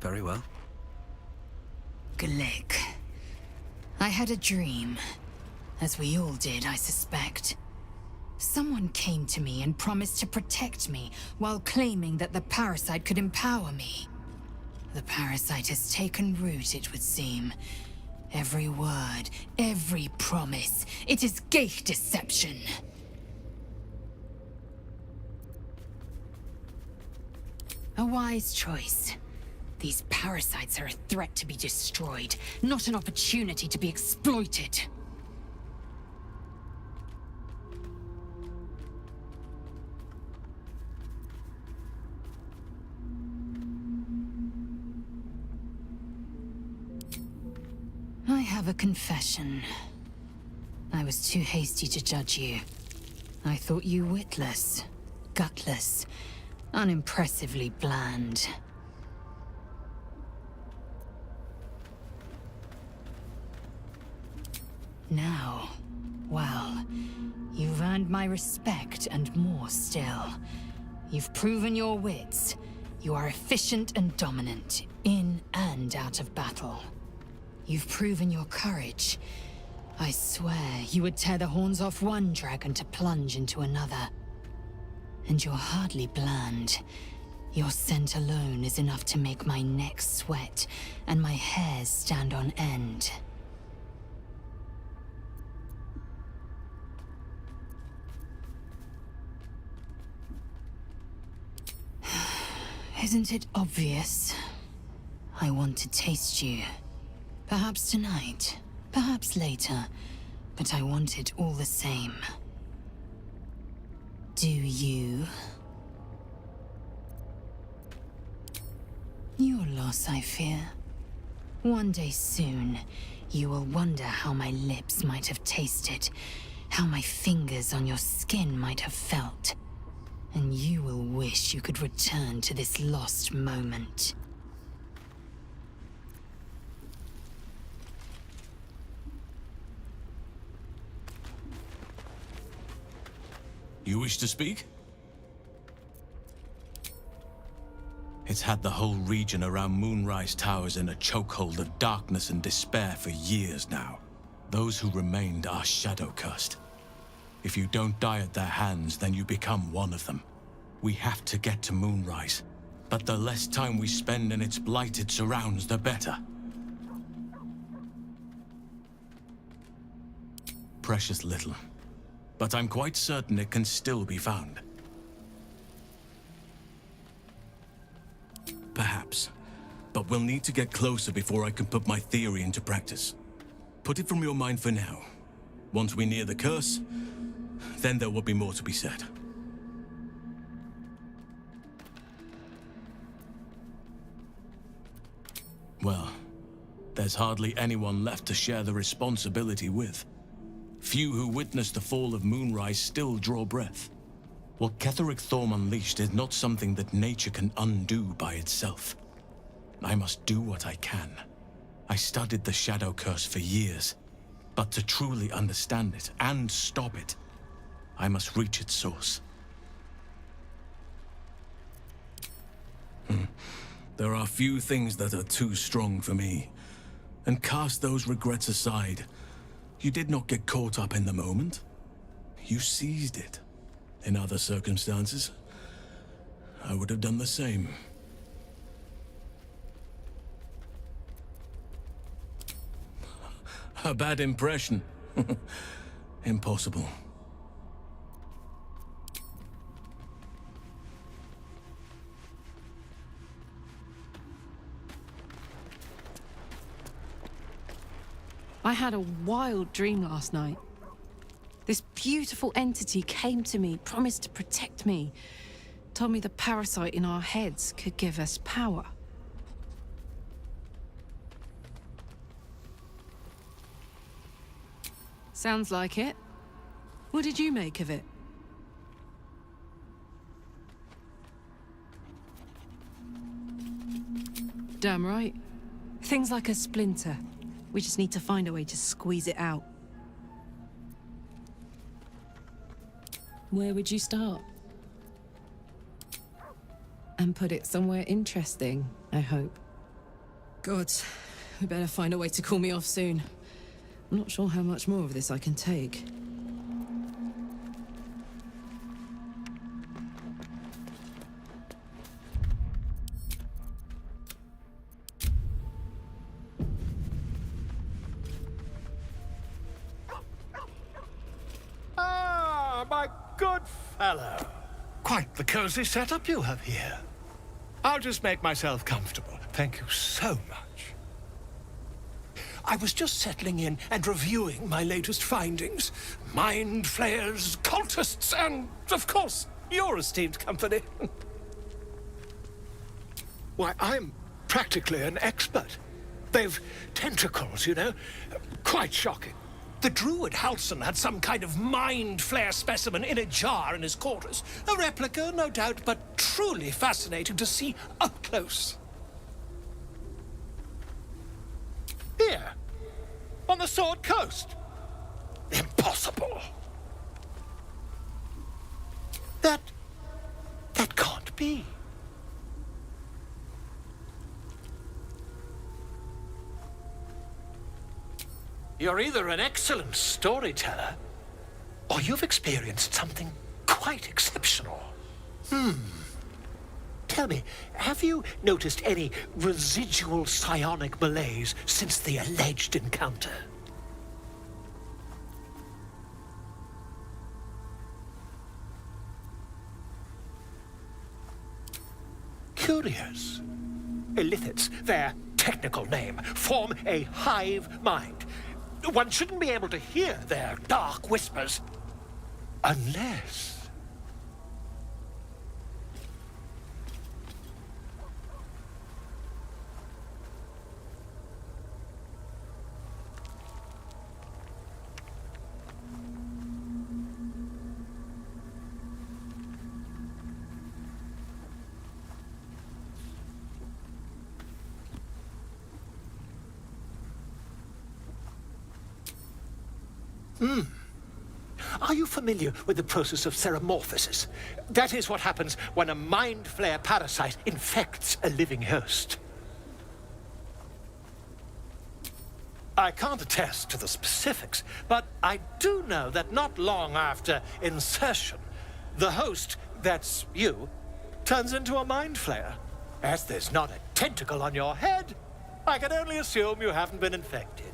Very well. Glick. I had a dream. As we all did, I suspect. Someone came to me and promised to protect me, while claiming that the parasite could empower me. The parasite has taken root, it would seem. Every word, every promise, it is gate deception. A wise choice. These parasites are a threat to be destroyed, not an opportunity to be exploited. I have a confession. I was too hasty to judge you. I thought you witless, gutless, unimpressively bland. Now, well, you've earned my respect and more still. You've proven your wits. You are efficient and dominant, in and out of battle. You've proven your courage. I swear you would tear the horns off one dragon to plunge into another. And you're hardly bland. Your scent alone is enough to make my neck sweat and my hairs stand on end. Isn't it obvious? I want to taste you. Perhaps tonight, perhaps later, but I want it all the same. Do you? Your loss, I fear. One day soon, you will wonder how my lips might have tasted, how my fingers on your skin might have felt. And you will wish you could return to this lost moment. You wish to speak? It's had the whole region around Moonrise Towers in a chokehold of darkness and despair for years now. Those who remained are shadow-cursed. If you don't die at their hands, then you become one of them. We have to get to Moonrise, but the less time we spend in its blighted surrounds, the better. Precious little, but I'm quite certain it can still be found. Perhaps, but we'll need to get closer before I can put my theory into practice. Put it from your mind for now. Once we near the curse, then there will be more to be said. Well, there's hardly anyone left to share the responsibility with. Few who witnessed the fall of Moonrise still draw breath. What Ketheric Thorm unleashed is not something that nature can undo by itself. I must do what I can. I studied the Shadow Curse for years, but to truly understand it and stop it, I must reach its source. There are few things that are too strong for me. And cast those regrets aside. You did not get caught up in the moment. You seized it. In other circumstances, I would have done the same. A bad impression. Impossible. I had a wild dream last night. This beautiful entity came to me, promised to protect me, told me the parasite in our heads could give us power. Sounds like it. What did you make of it? Damn right. Things like a splinter. We just need to find a way to squeeze it out. Where would you start? And put it somewhere interesting, I hope. Gods, we better find a way to cool me off soon. I'm not sure how much more of this I can take. Ah, my good fellow. Quite the cozy setup you have here. I'll just make myself comfortable. Thank you so much. I was just settling in and reviewing my latest findings. Mind flayers, cultists, and, of course, your esteemed company. Why, I'm practically an expert. They've tentacles, you know. Quite shocking. The druid Halson had some kind of mind flare specimen in a jar in his quarters. A replica, no doubt, but truly fascinating to see up close. Here, on the Sword Coast. Impossible. That can't be. You're either an excellent storyteller, or you've experienced something quite exceptional. Tell me, have you noticed any residual psionic malaise since the alleged encounter? Curious. Illithids, their technical name, form a hive mind. One shouldn't be able to hear their dark whispers unless... Are you familiar with the process of ceremorphosis? That is what happens when a mind flare parasite infects a living host. I can't attest to the specifics, but I do know that not long after insertion, the host, that's you, turns into a mind flare. As there's not a tentacle on your head, I can only assume you haven't been infected.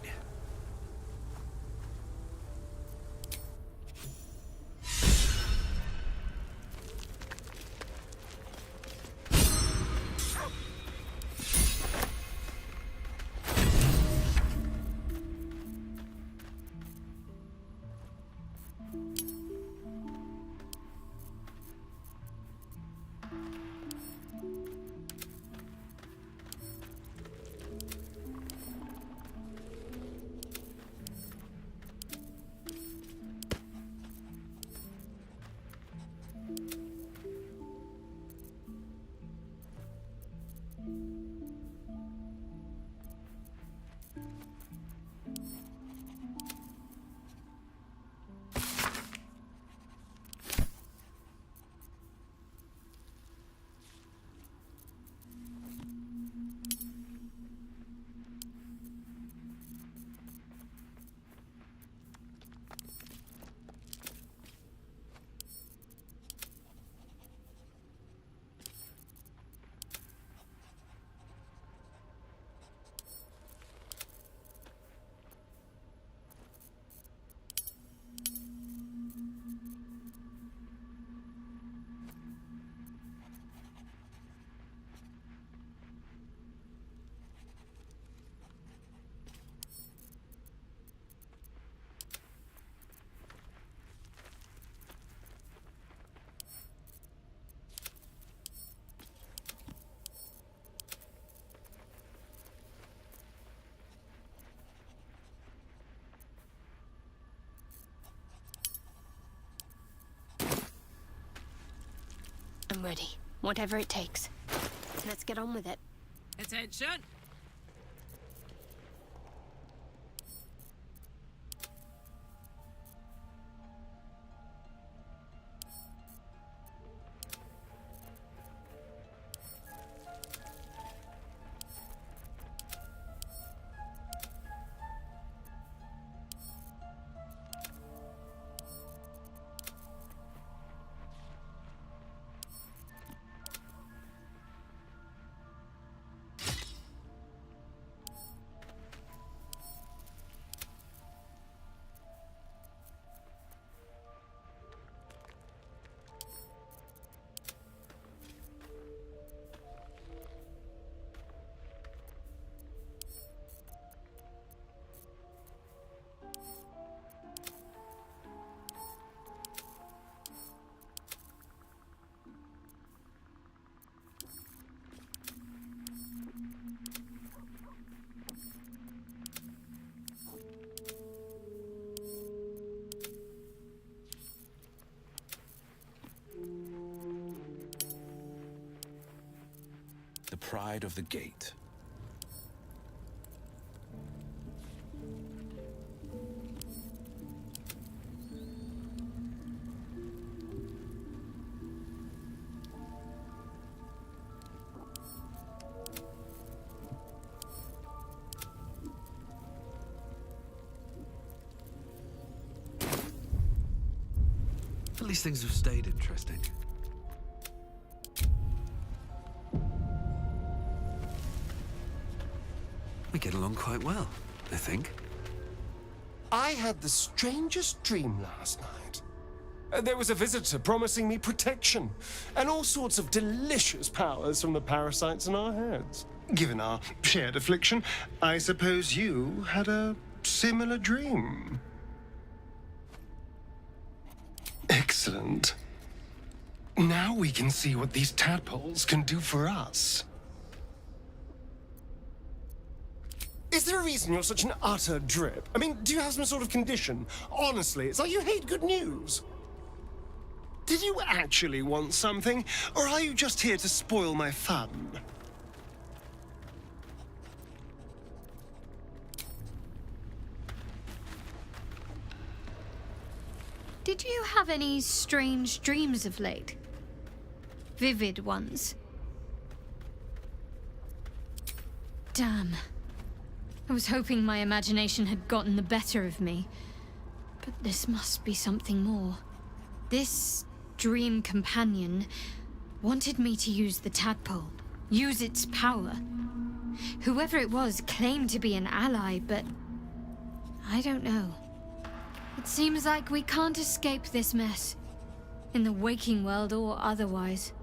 I'm ready. Whatever it takes. Let's get on with it. Attention! pride of the gate. At least things have stayed interesting. We get along quite well, I think. I had the strangest dream last night. There was a visitor promising me protection and all sorts of delicious powers from the parasites in our heads. Given our shared affliction, I suppose you had a similar dream. Excellent. Now we can see what these tadpoles can do for us. Is there a reason you're such an utter drip? I mean, do you have some sort of condition? Honestly, it's like you hate good news. Did you actually want something, or are you just here to spoil my fun? Did you have any strange dreams of late? Vivid ones? Damn. I was hoping my imagination had gotten the better of me. But this must be something more. This dream companion wanted me to use the tadpole, use its power. Whoever it was claimed to be an ally, but I don't know. It seems like we can't escape this mess, in the waking world or otherwise.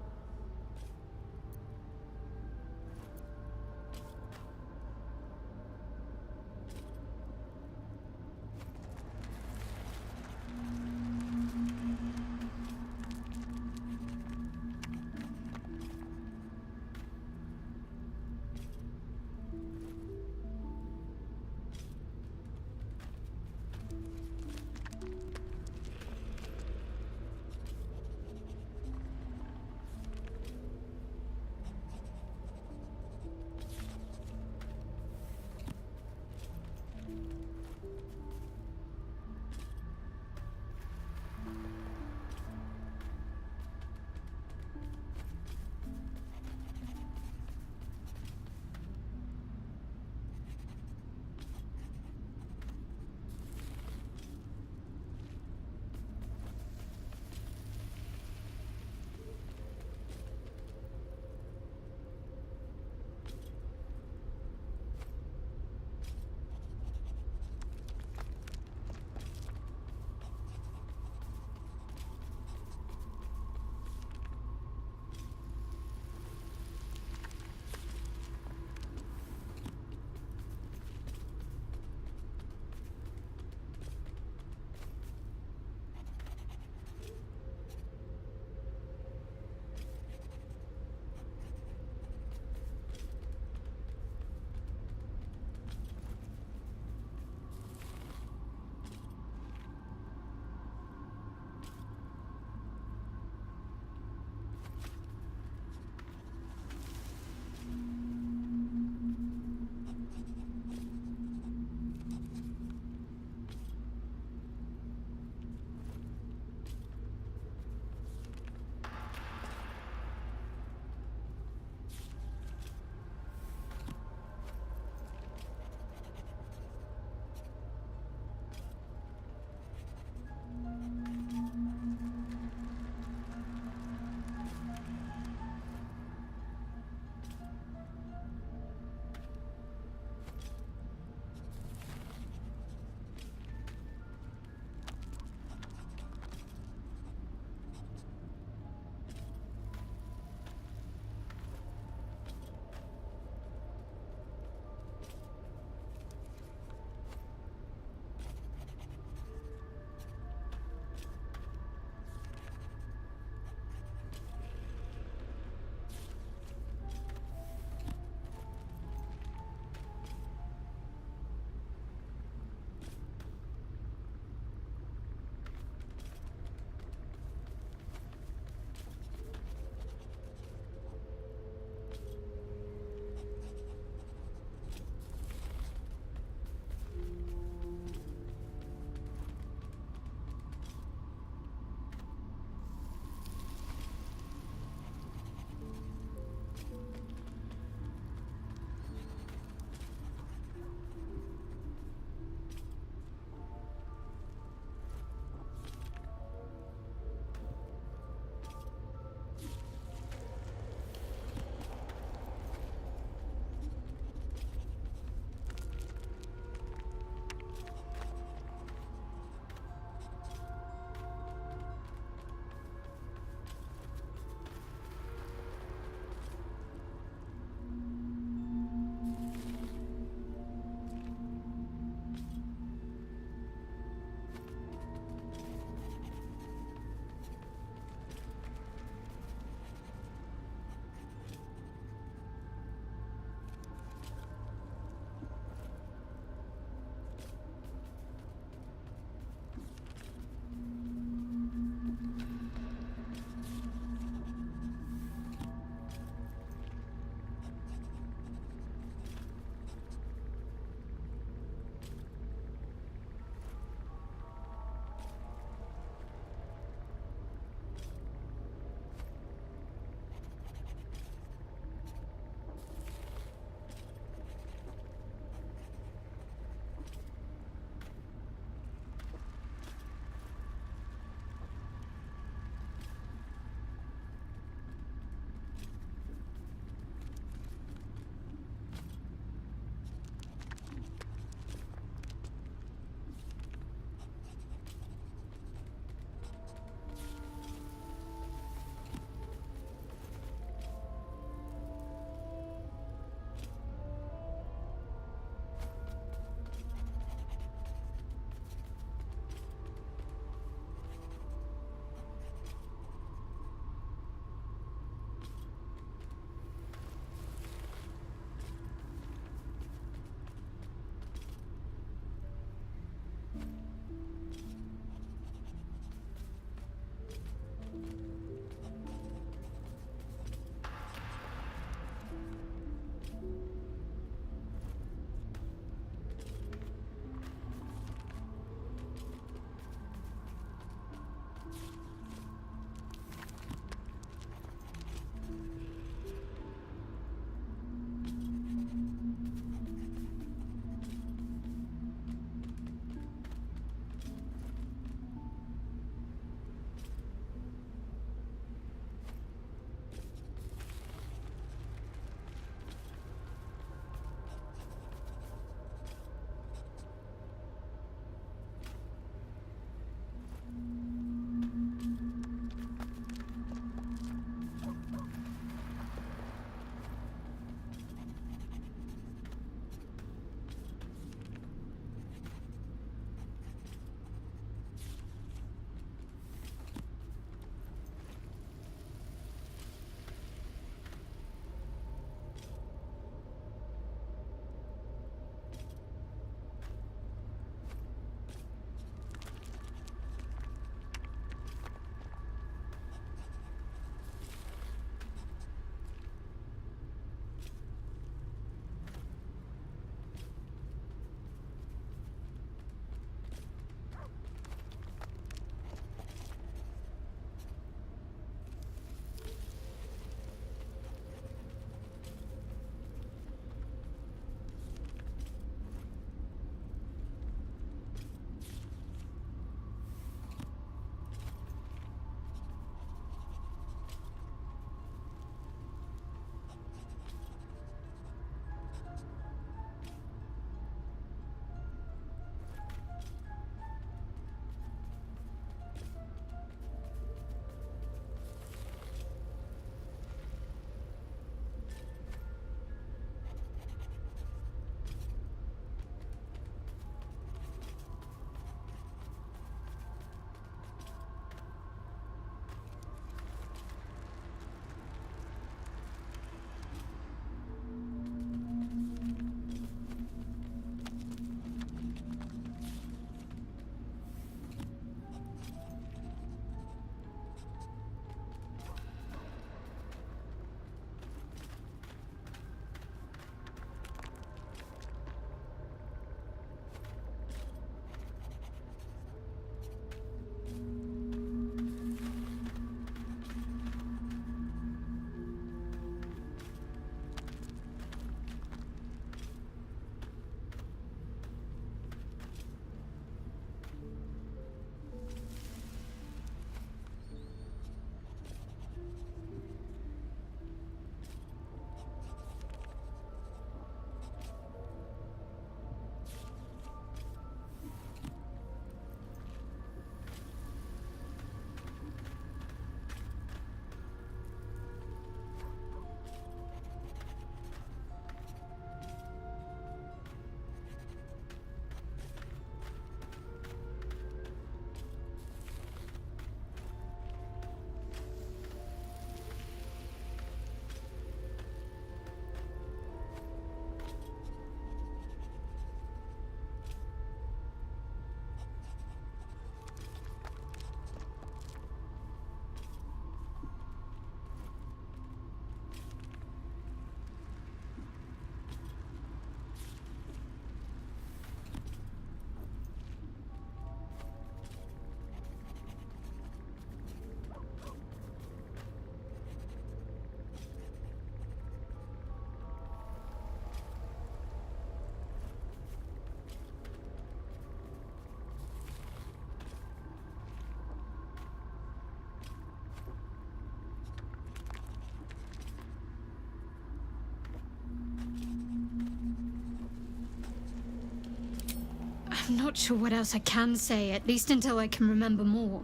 I'm not sure what else I can say, at least until I can remember more.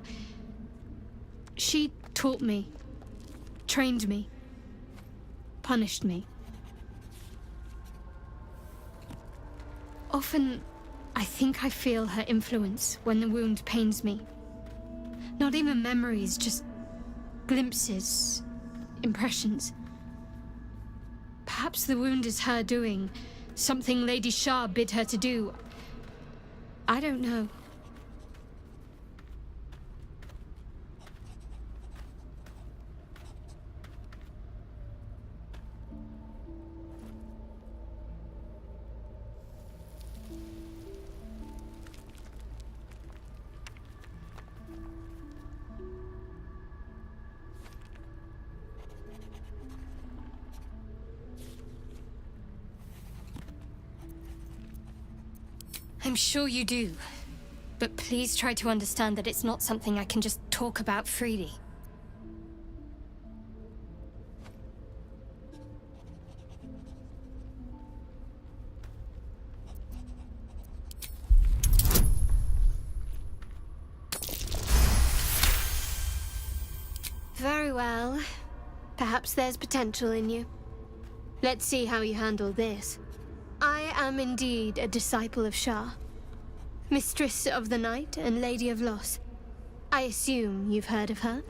She taught me, trained me, punished me. Often, I think I feel her influence when the wound pains me. Not even memories, just glimpses, impressions. Perhaps the wound is her doing, something Lady Shah bid her to do. I don't know. I'm sure you do. But please try to understand that it's not something I can just talk about freely. Very well. Perhaps there's potential in you. Let's see how you handle this. I am indeed a disciple of Shah. Mistress of the Night and Lady of Loss. I assume you've heard of her?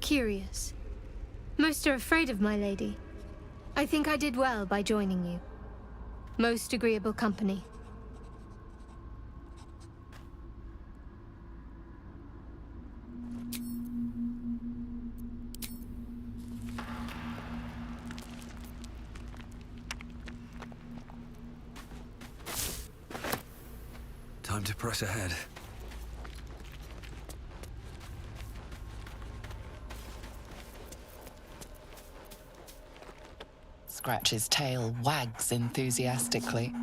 Curious. Most are afraid of my lady. I think I did well by joining you. Most agreeable company. Time to press ahead. Scratch's tail wags enthusiastically.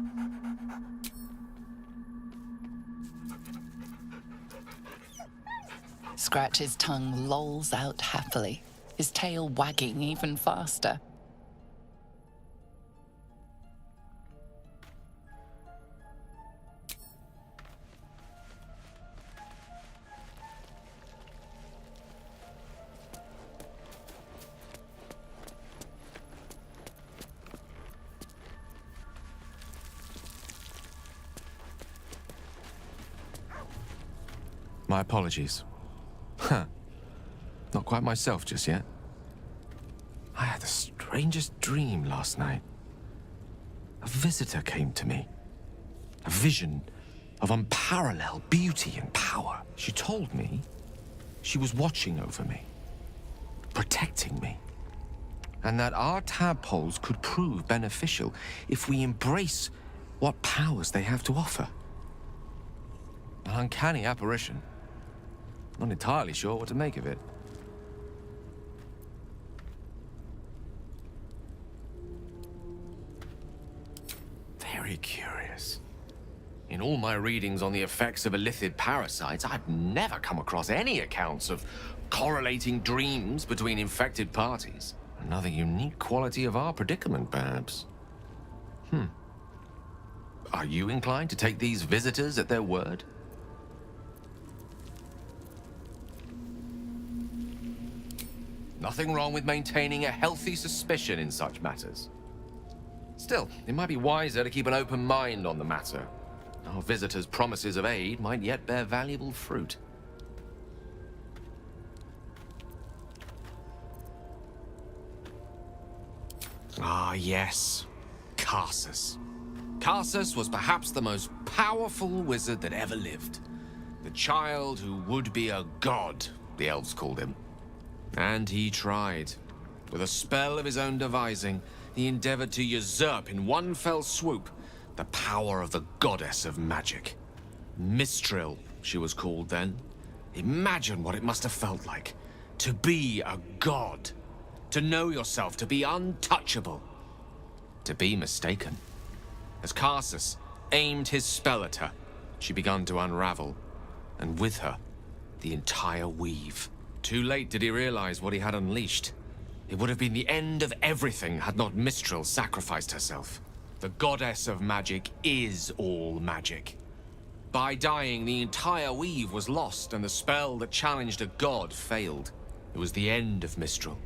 Scratch's tongue lolls out happily, his tail wagging even faster. My apologies. Huh. Not quite myself just yet. I had the strangest dream last night. A visitor came to me. A vision of unparalleled beauty and power. She told me she was watching over me, protecting me, and that our tadpoles could prove beneficial if we embrace what powers they have to offer. An uncanny apparition. Not entirely sure what to make of it. Very curious. In all my readings on the effects of illithid parasites, I've never come across any accounts of correlating dreams between infected parties. Another unique quality of our predicament, perhaps. Are you inclined to take these visitors at their word? Nothing wrong with maintaining a healthy suspicion in such matters. Still, it might be wiser to keep an open mind on the matter. Our visitors' promises of aid might yet bear valuable fruit. Ah, yes. Karsus. Karsus was perhaps the most powerful wizard that ever lived. The child who would be a god, the elves called him. And he tried. With a spell of his own devising, he endeavored to usurp in one fell swoop the power of the goddess of magic. Mistril, she was called then. Imagine what it must have felt like to be a god, to know yourself, to be untouchable, to be mistaken. As Karsus aimed his spell at her, she began to unravel, and with her, the entire weave. Too late did he realize what he had unleashed. It would have been the end of everything had not Mistral sacrificed herself. The goddess of magic is all magic. By dying, the entire weave was lost, and the spell that challenged a god failed. It was the end of Mistral,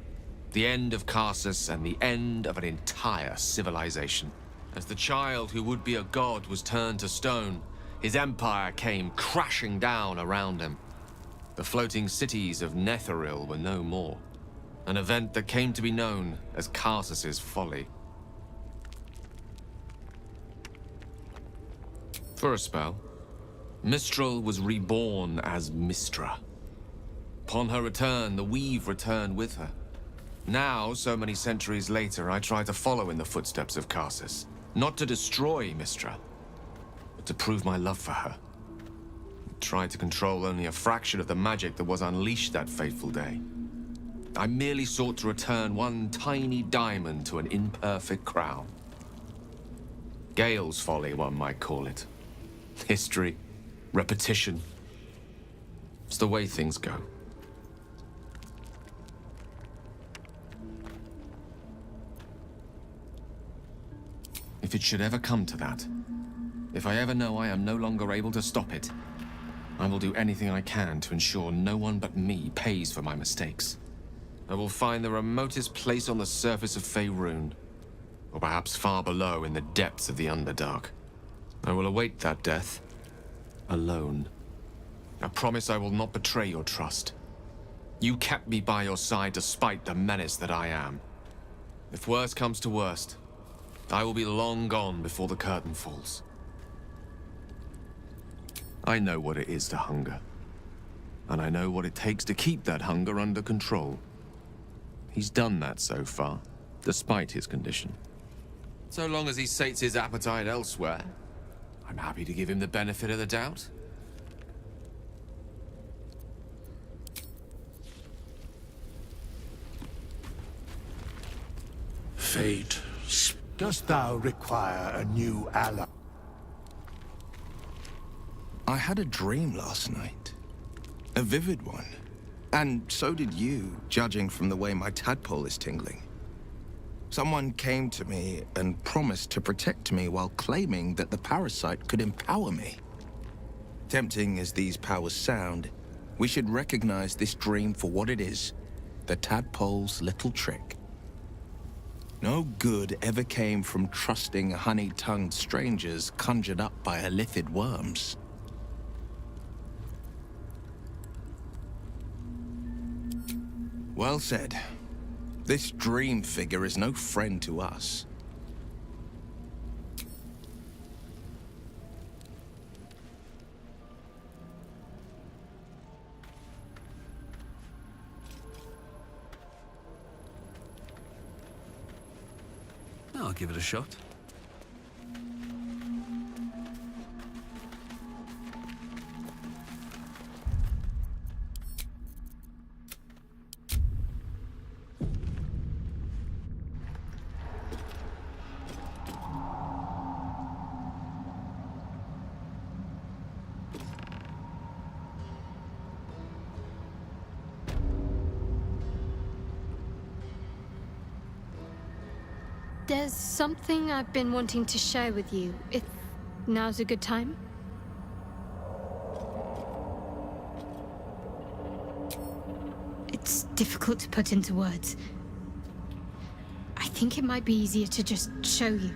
the end of Karsus, and the end of an entire civilization. As the child who would be a god was turned to stone, his empire came crashing down around him. The floating cities of Netheril were no more. An event that came to be known as Karsus's folly. For a spell, Mistral was reborn as Mistra. Upon her return, the weave returned with her. Now, so many centuries later, I try to follow in the footsteps of Karsus. Not to destroy Mistra, but to prove my love for her. I tried to control only a fraction of the magic that was unleashed that fateful day. I merely sought to return one tiny diamond to an imperfect crown. Gale's folly, one might call it. History, repetition. It's the way things go. If it should ever come to that, if I ever know I am no longer able to stop it, I will do anything I can to ensure no one but me pays for my mistakes. I will find the remotest place on the surface of Faerun, or perhaps far below in the depths of the Underdark. I will await that death, alone. I promise I will not betray your trust. You kept me by your side despite the menace that I am. If worst comes to worst, I will be long gone before the curtain falls. I know what it is to hunger, and I know what it takes to keep that hunger under control. He's done that so far, despite his condition. So long as he sates his appetite elsewhere, I'm happy to give him the benefit of the doubt. Fate, dost thou require a new ally? I had a dream last night. A vivid one. And so did you, judging from the way my tadpole is tingling. Someone came to me and promised to protect me while claiming that the parasite could empower me. Tempting as these powers sound, we should recognize this dream for what it is, the tadpole's little trick. No good ever came from trusting honey-tongued strangers conjured up by illithid worms. Well said. This dream figure is no friend to us. I'll give it a shot. There's something I've been wanting to share with you, if now's a good time. It's difficult to put into words. I think it might be easier to just show you.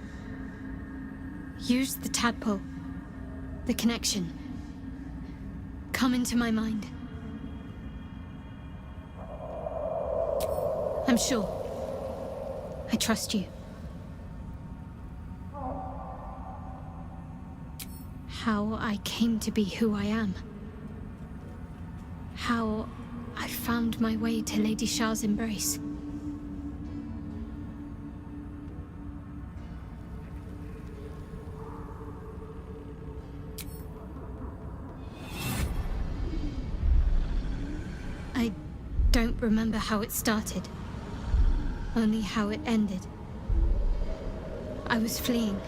Use the tadpole, the connection. Come into my mind. I'm sure. I trust you. How I came to be who I am. How I found my way to Lady Shah's embrace. I don't remember how it started, only how it ended. I was fleeing.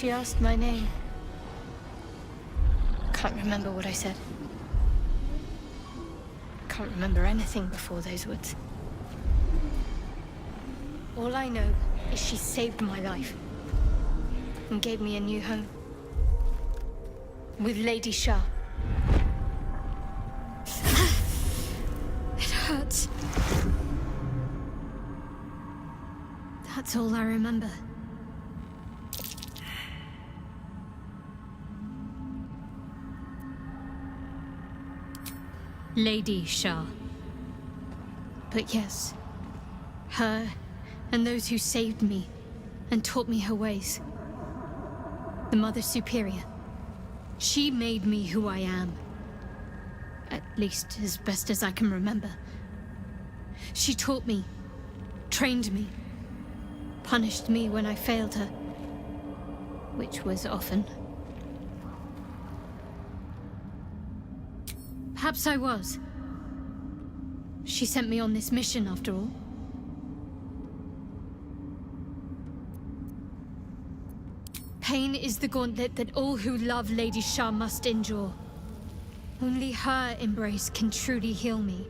She asked my name. Can't remember what I said. Can't remember anything before those words. All I know is she saved my life and gave me a new home with Lady Shah. It hurts. That's all I remember. Lady Shah. But yes, her and those who saved me and taught me her ways. The Mother Superior. She made me who I am. At least as best as I can remember. She taught me, trained me, punished me when I failed her, which was often. Perhaps I was. She sent me on this mission, after all. Pain is the gauntlet that all who love Lady Shah must endure. Only her embrace can truly heal me.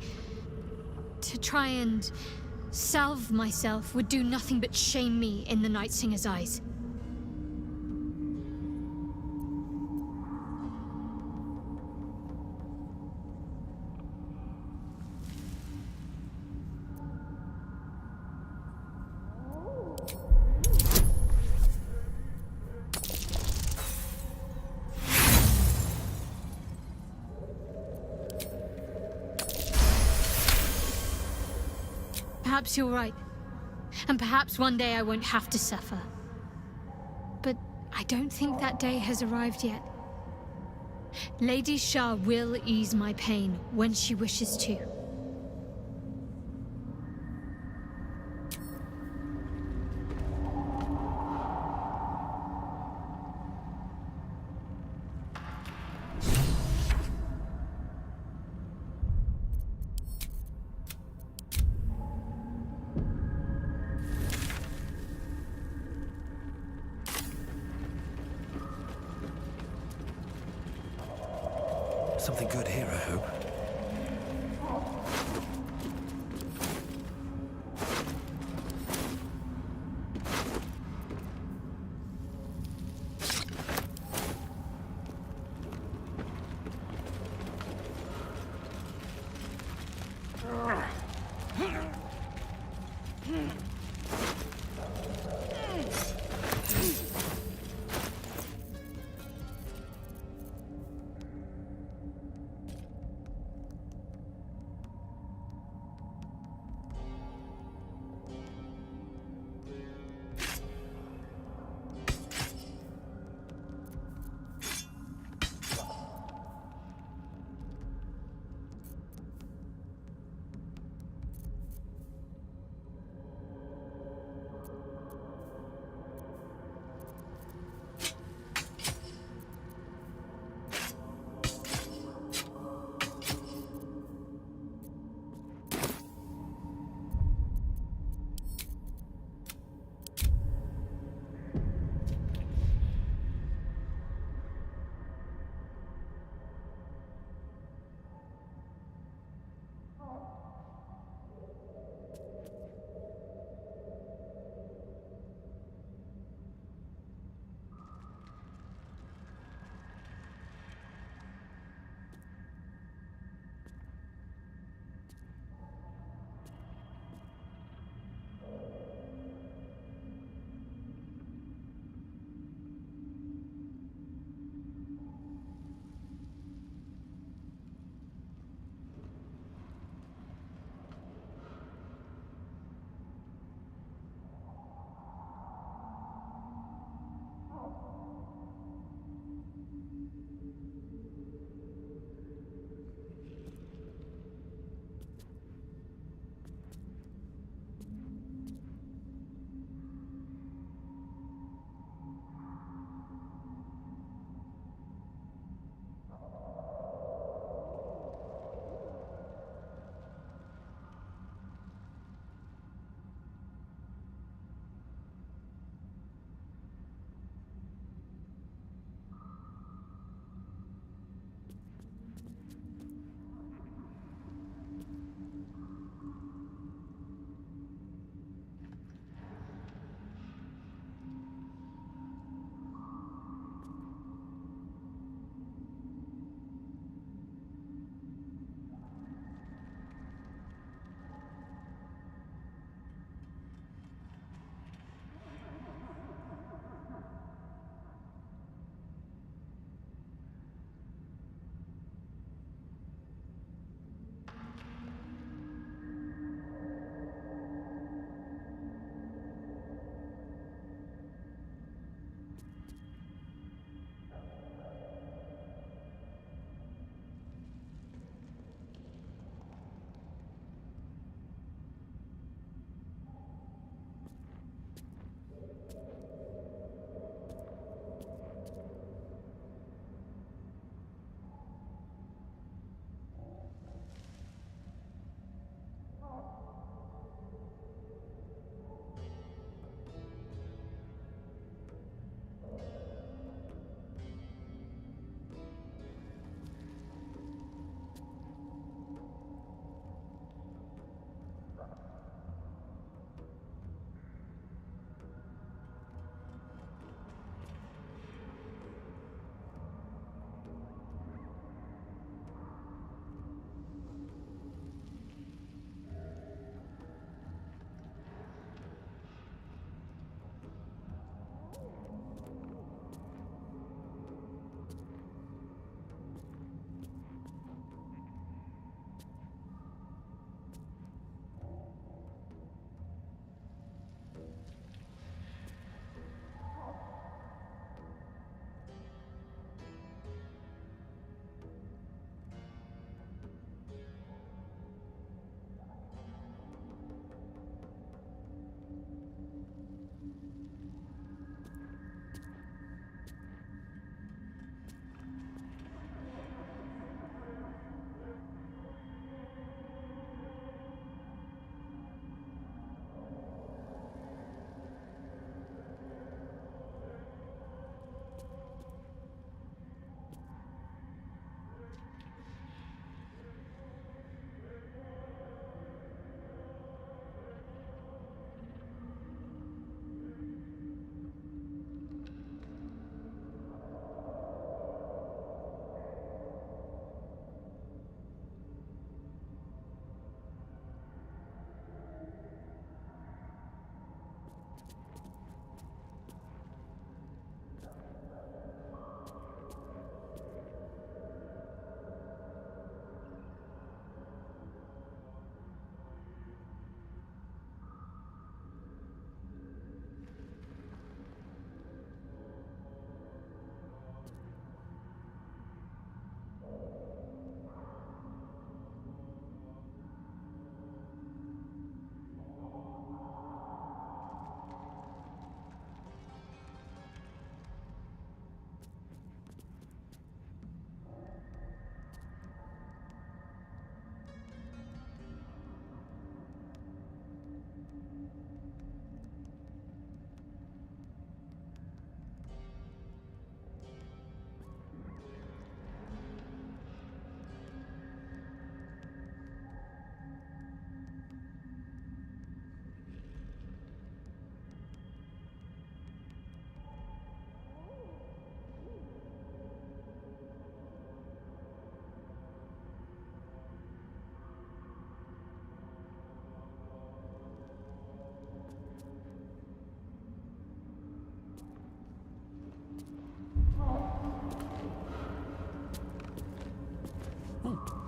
To try and salve myself would do nothing but shame me in the Night Singer's eyes. Perhaps you're right. And perhaps one day I won't have to suffer. But I don't think that day has arrived yet. Lady Shah will ease my pain when she wishes to. Something good here, I hope.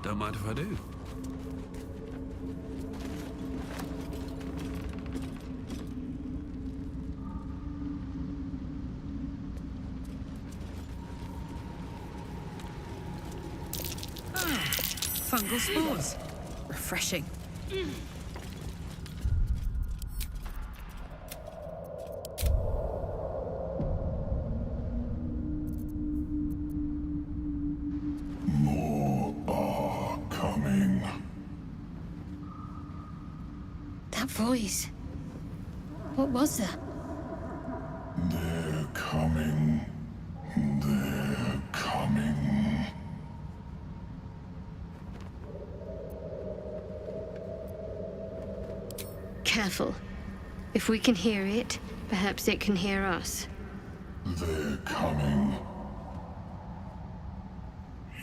Don't mind if I do. Fungal spores. Refreshing. More are coming. That voice. What was that? They're coming. They're coming. Careful. If we can hear it, perhaps it can hear us. They're coming.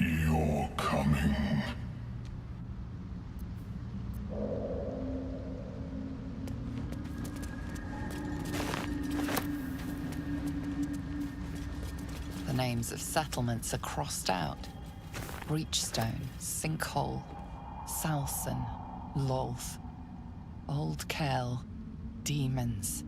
You're coming. The names of settlements are crossed out. Breachstone, Sinkhole, Salson, Lolth, Old Kell, Demons.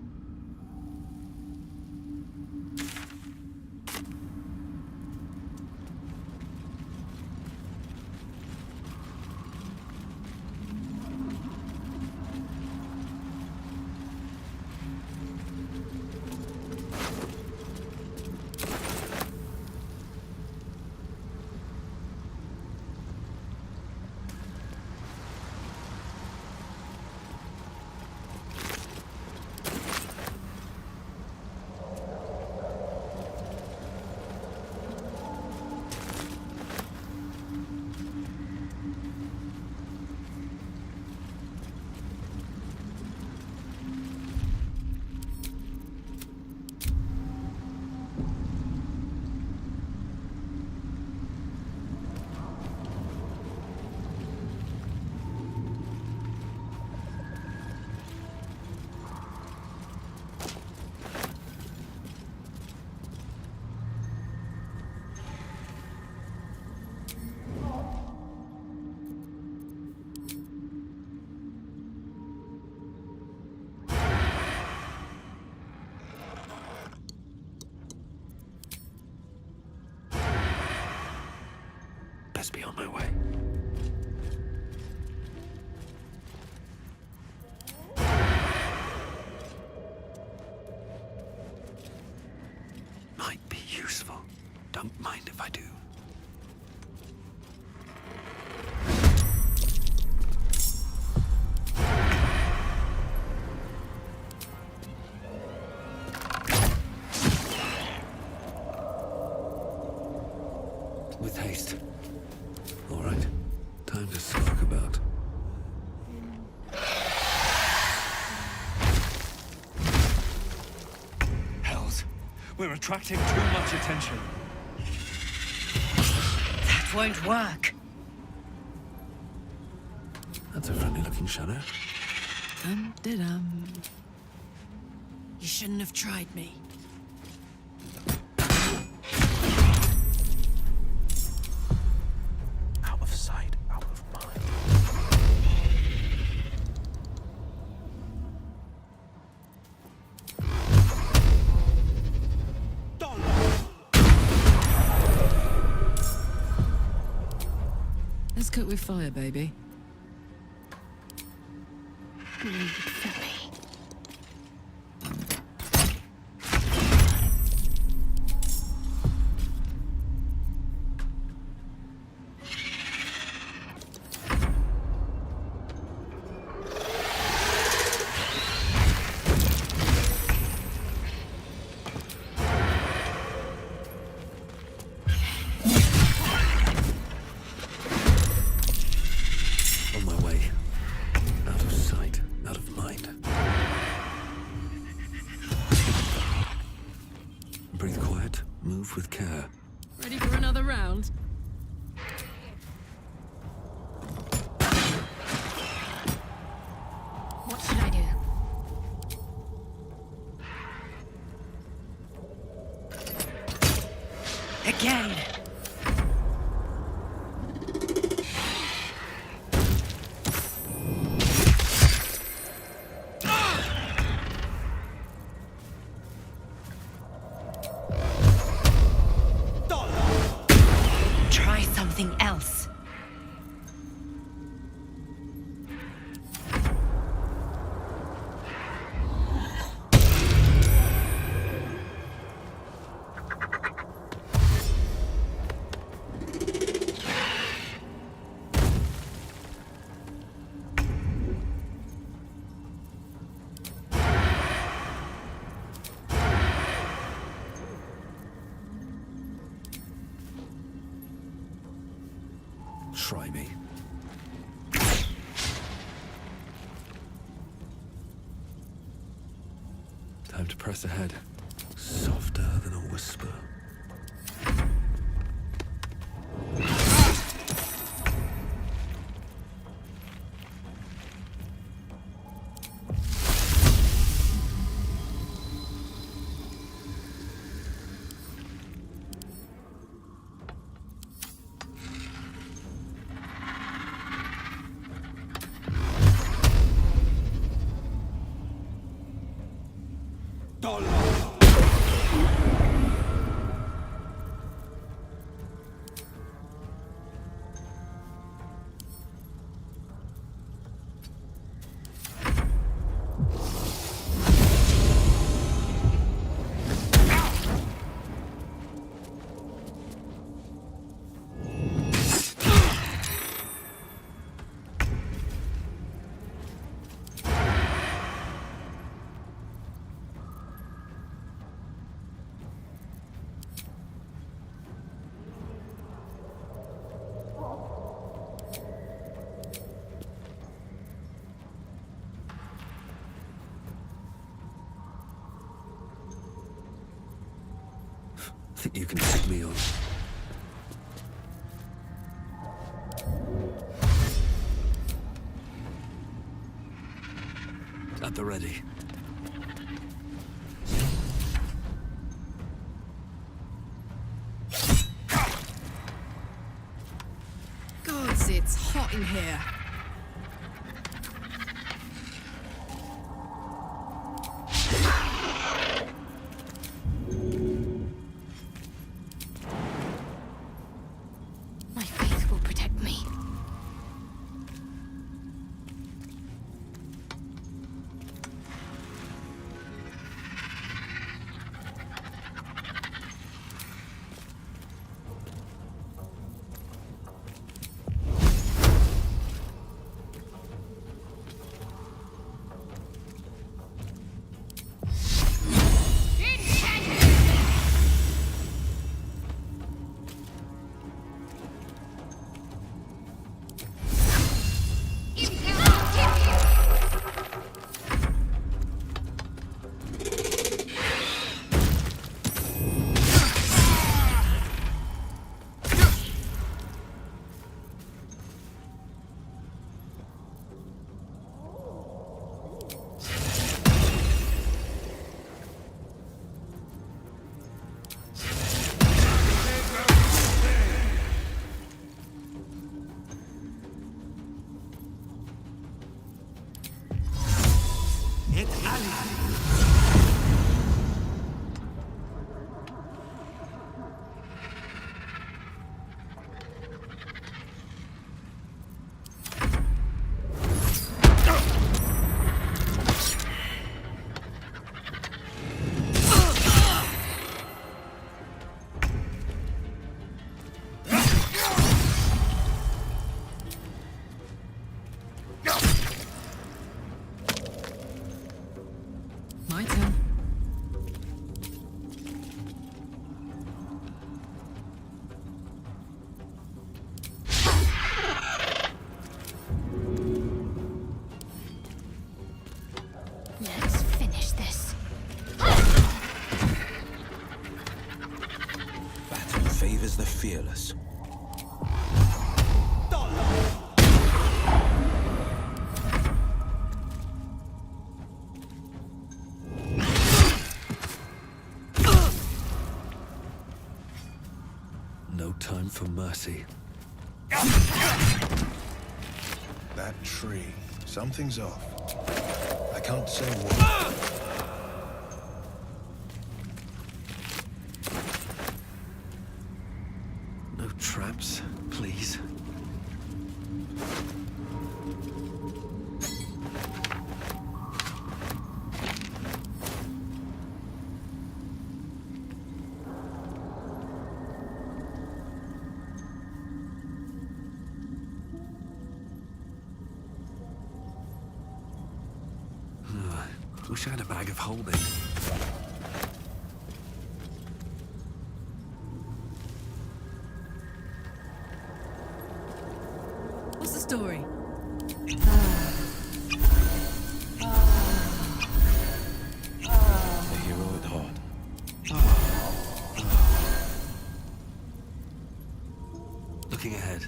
Best be on my way. Might be useful. Don't mind if I do. With haste. All right. Time to skulk about. Hells. We're attracting too much attention. That won't work. That's a friendly-looking shadow. Dum-de-dum. You shouldn't have tried me. Out of sight, out of mind. Let's cook with fire, baby. On my way. Out of sight, out of mind. Try something else. Try me. Time to press ahead. Softer than a whisper. Think you can take me on? At the ready. Gods, it's hot in here. My faith will protect me. My turn. Let's finish this. Battle favors the fearless. No time for mercy. That tree. Something's off. I can't say what. No trap maps, please? Wish I had a bag of holding. What's the story? The hero at heart. Looking ahead.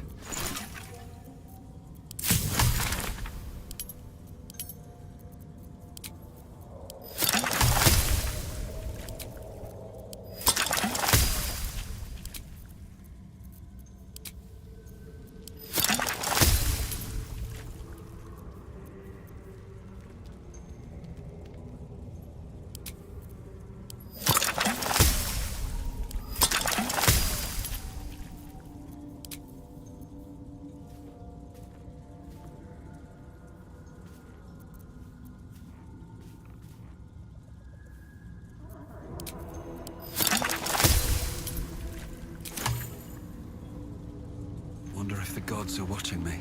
Wonder if the gods are watching me.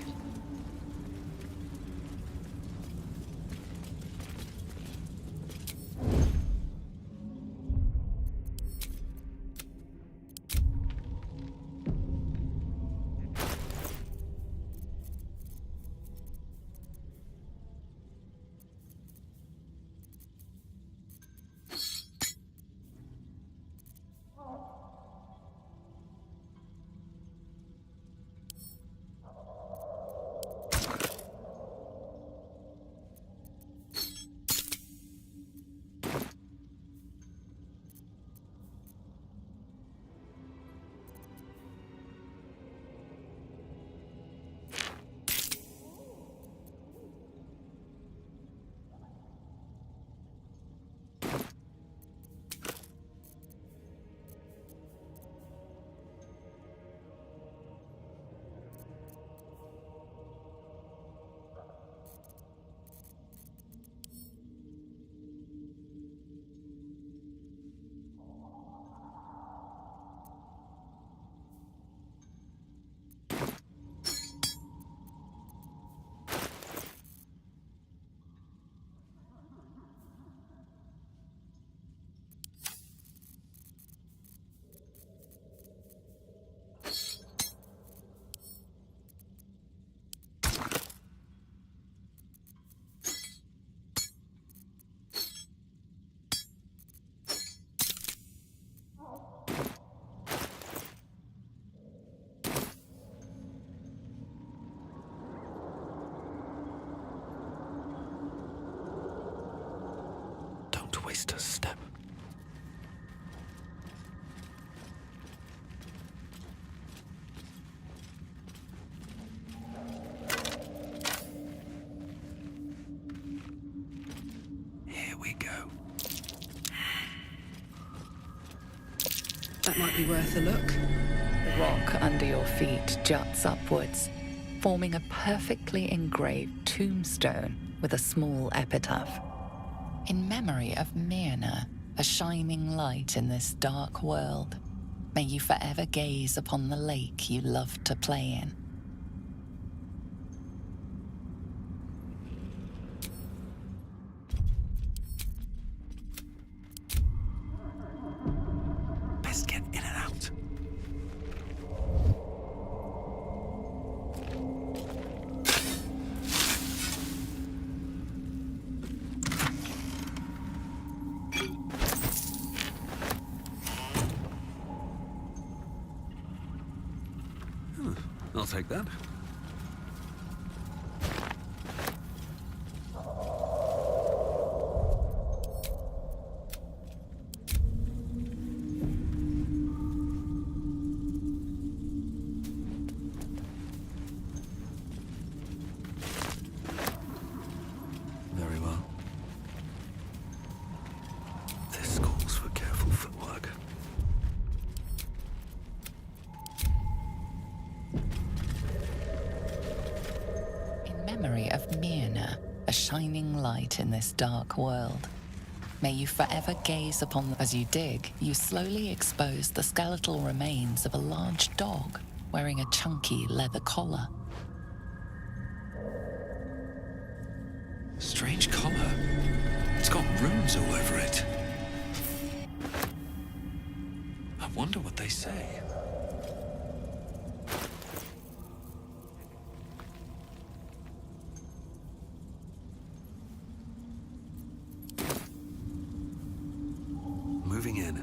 Waste a step. Here we go. That might be worth a look. The rock under your feet juts upwards, forming a perfectly engraved tombstone with a small epitaph. In memory of Myrna, a shining light in this dark world, may you forever gaze upon the lake you loved to play in. Best get in and out. I'll take that. Very well. This calls for careful footwork. memory of Myrna, a shining light in this dark world. May you forever gaze upon them. As you dig, you slowly expose the skeletal remains of a large dog wearing a chunky leather collar. Strange collar. It's got runes all over it. I wonder what they say. Moving in.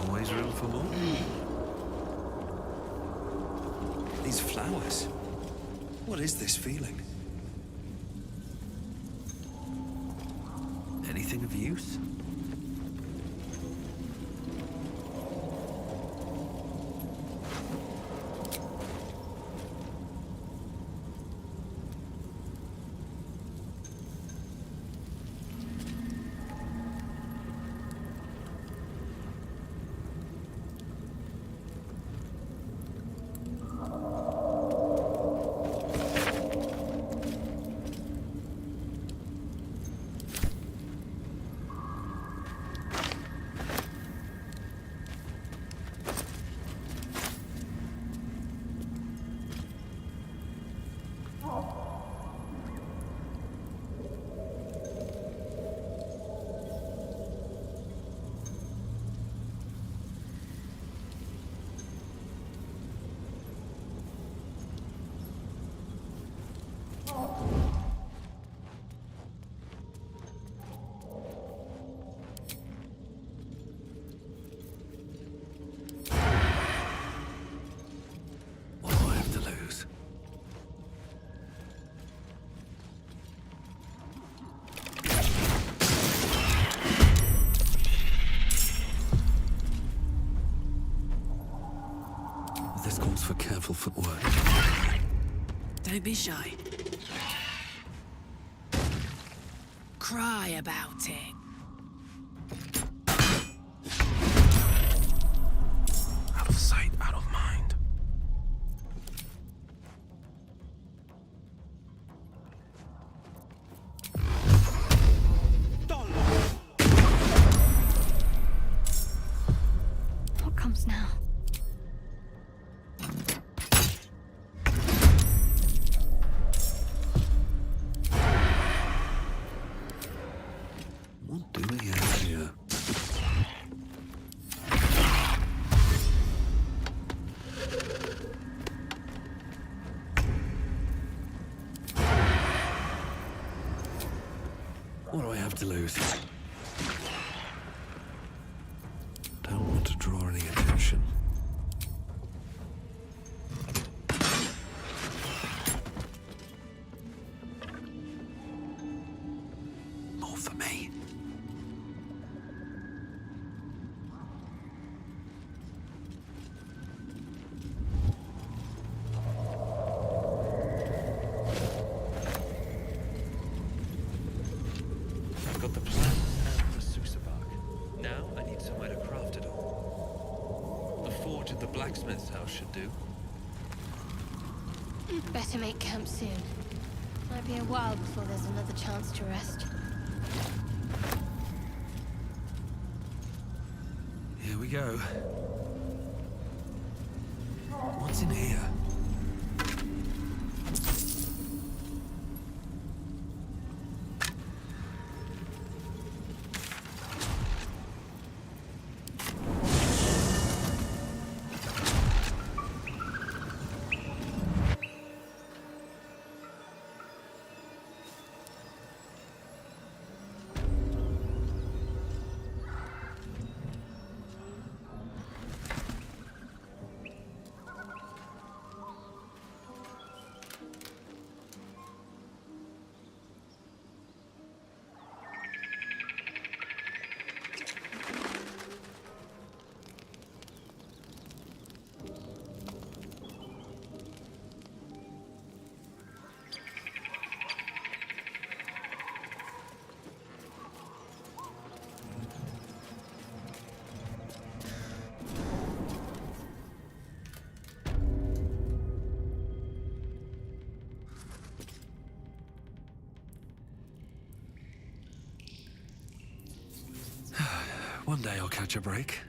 Always room for more? These flowers. What is this feeling? Anything of use? This calls for careful footwork. Don't be shy. Cry about it. Out of sight, out of mind. What comes now? What do we have here? What do I have to lose? Don't want to draw any attention. More for me. I've got the plans and the Sousa bark. Now I need somewhere to craft it all. The forge at the blacksmith's house should do. Better make camp soon. Might be a while before there's another chance to rest. Here we go. What's in here? One day I'll catch a break.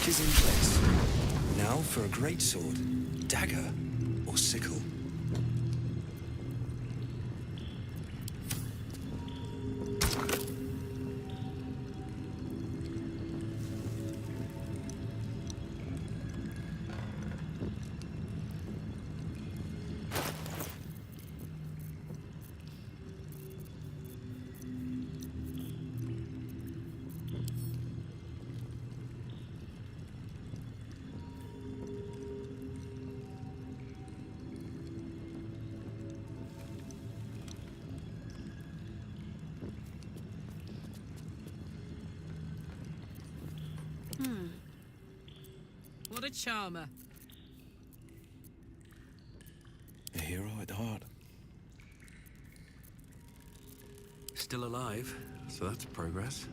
Is in place. Now for a great sword, dagger, or sickle. What a charmer. A hero at heart. Still alive, so that's progress.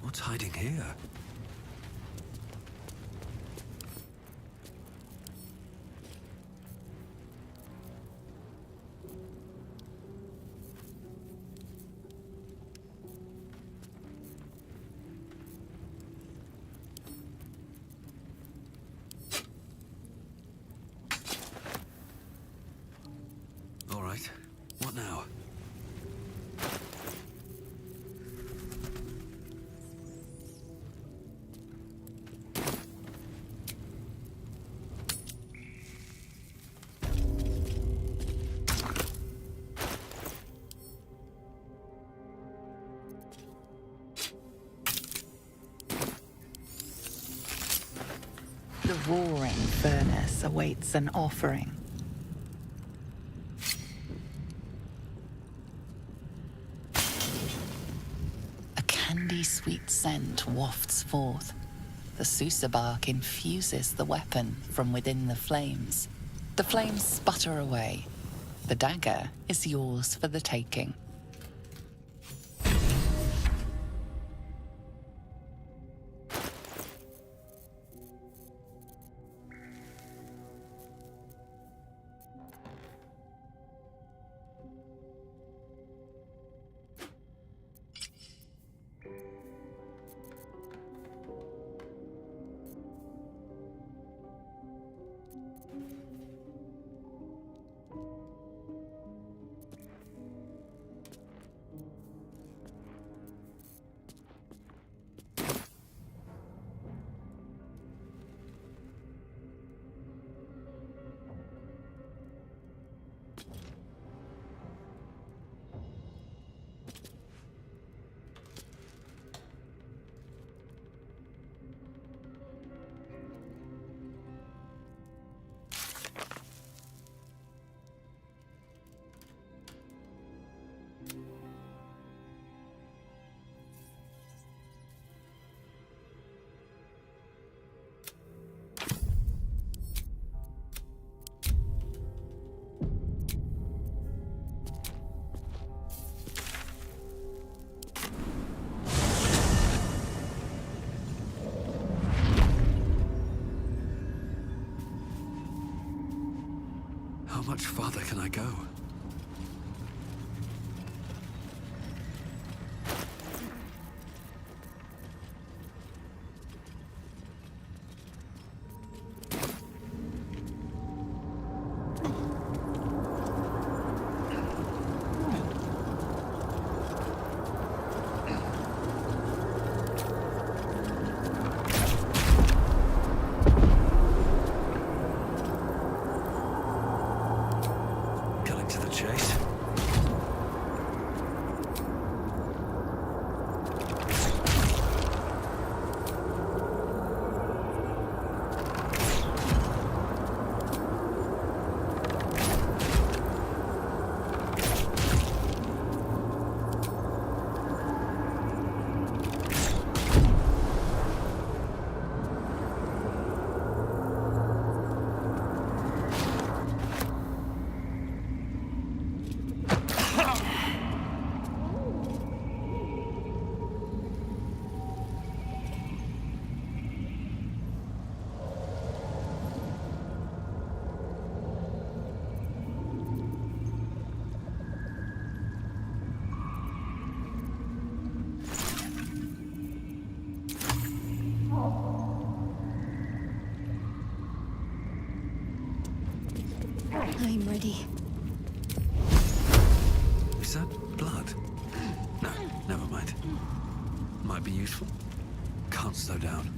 What's hiding here? All right. What now? The roaring furnace awaits an offering. A candy-sweet scent wafts forth. The Susa bark infuses the weapon from within the flames. The flames sputter away. The dagger is yours for the taking. How much farther can I go? I'm ready. Is that blood? No, never mind. Might be useful. Can't slow down.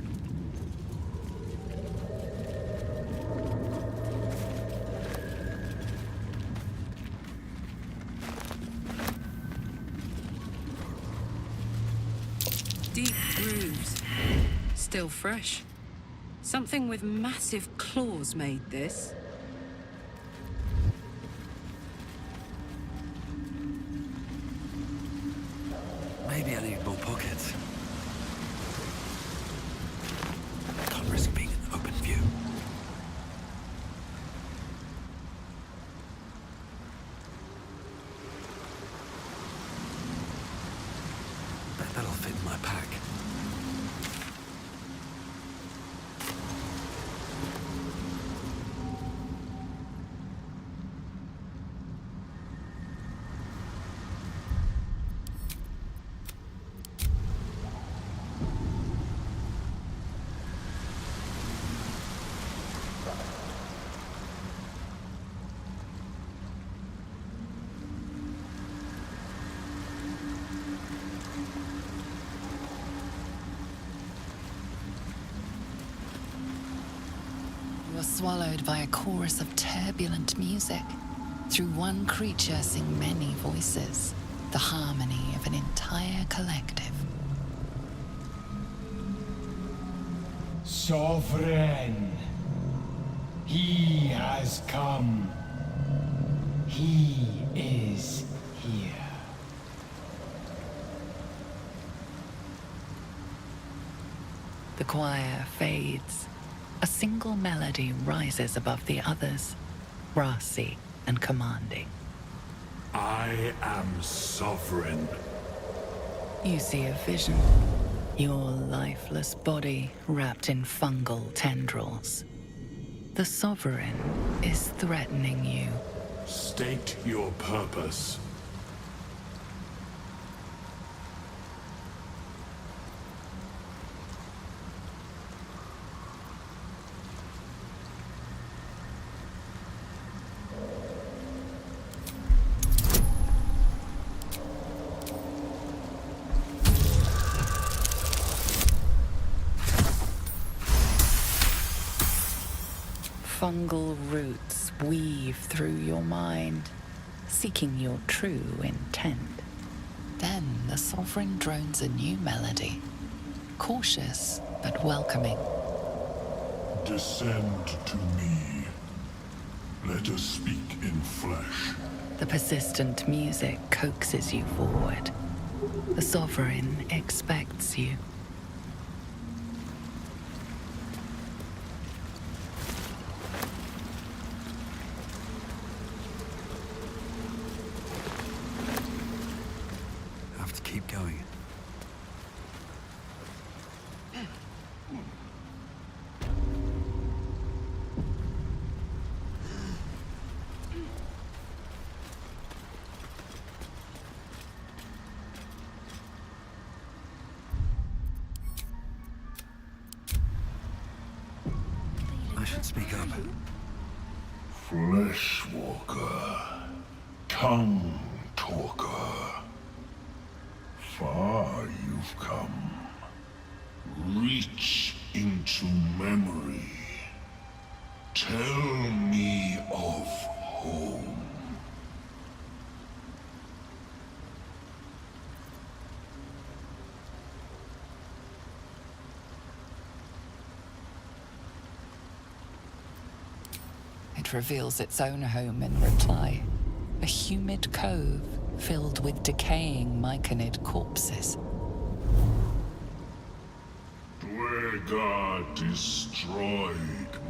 Deep grooves. Still fresh. Something with massive claws made this. Maybe I need more pockets. Can't risk being in open view. Bet that'll fit in my pack. You're swallowed by a chorus of turbulent music. Through one creature sing many voices, the harmony of an entire collective. Sovereign, he has come. He is here. The choir fades. A single melody rises above the others, brassy and commanding. I am sovereign. You see a vision. Your lifeless body wrapped in fungal tendrils. The Sovereign is threatening you. State your purpose. Fungal roots weave through your mind, seeking your true intent. Then the Sovereign drones a new melody, cautious but welcoming. Descend to me. Let us speak in flesh. The persistent music coaxes you forward. The Sovereign expects you. Have to keep going. I should speak up. Fleshwalker. Tongue talker. Far you've come. Reach into memory. Tell me of home. It reveals its own home in reply. A humid cove filled with decaying myconid corpses. Dwegar destroyed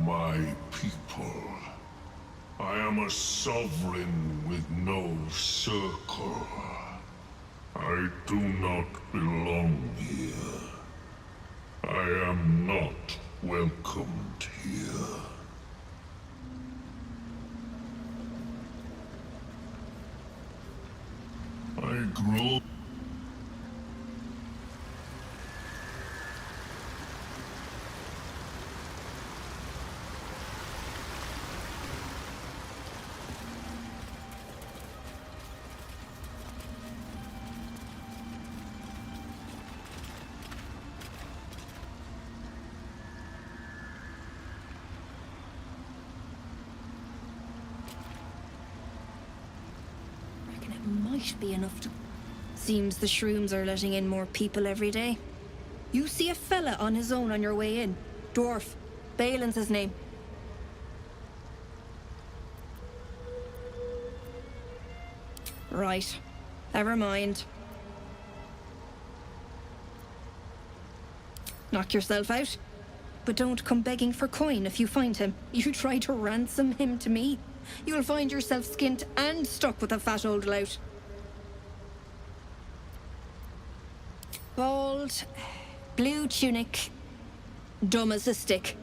my people. I am a sovereign with no circle. I do not belong here. I am not welcomed here. I grow. Reckon it might be enough to... Seems the shrooms are letting in more people every day. You see a fella on his own on your way in. Dwarf. Balin's his name. Right. Never mind. Knock yourself out. But don't come begging for coin if you find him. You try to ransom him to me, you'll find yourself skint and stuck with a fat old lout. Bald, blue tunic, dumb as a stick.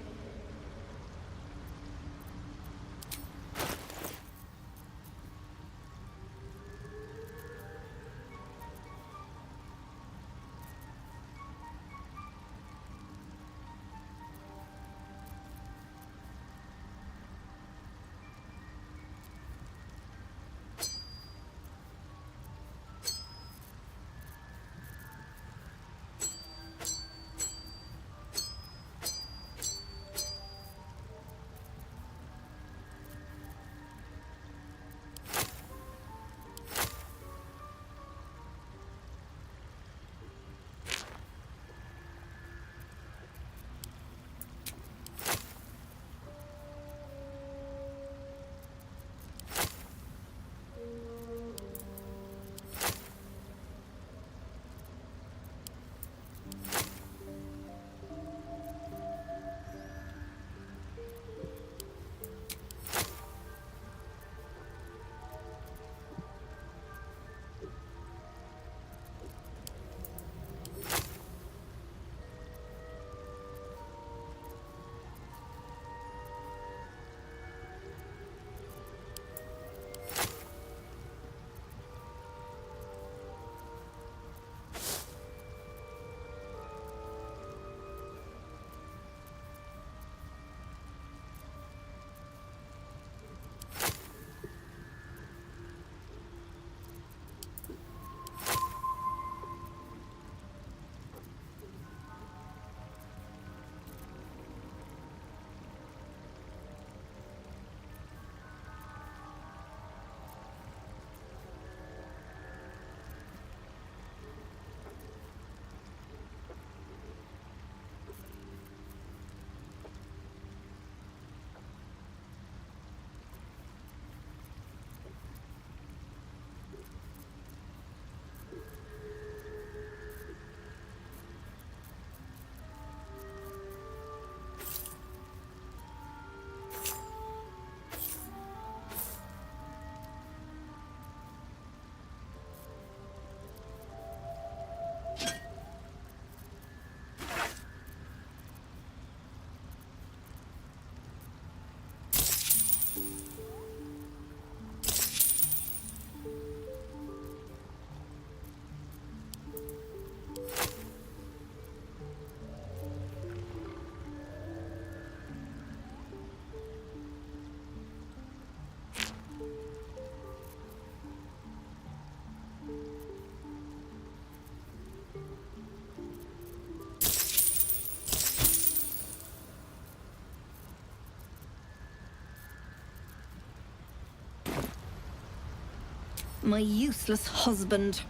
My useless husband.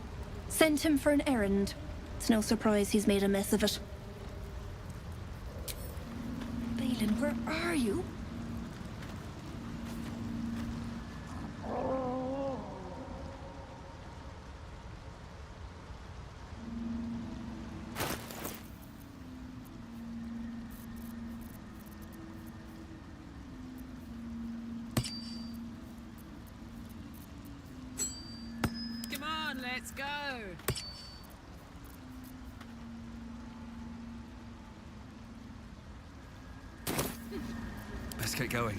Sent him for an errand. It's no surprise he's made a mess of it. Balin, where are you? Come on, let's go. Let's get going.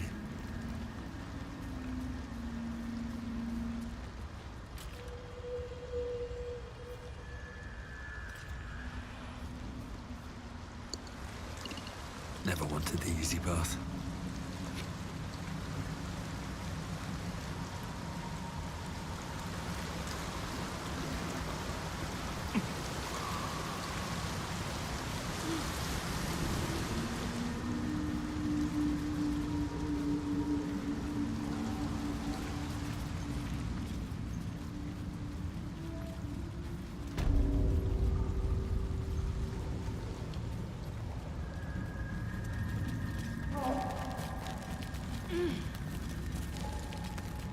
Never wanted the easy path.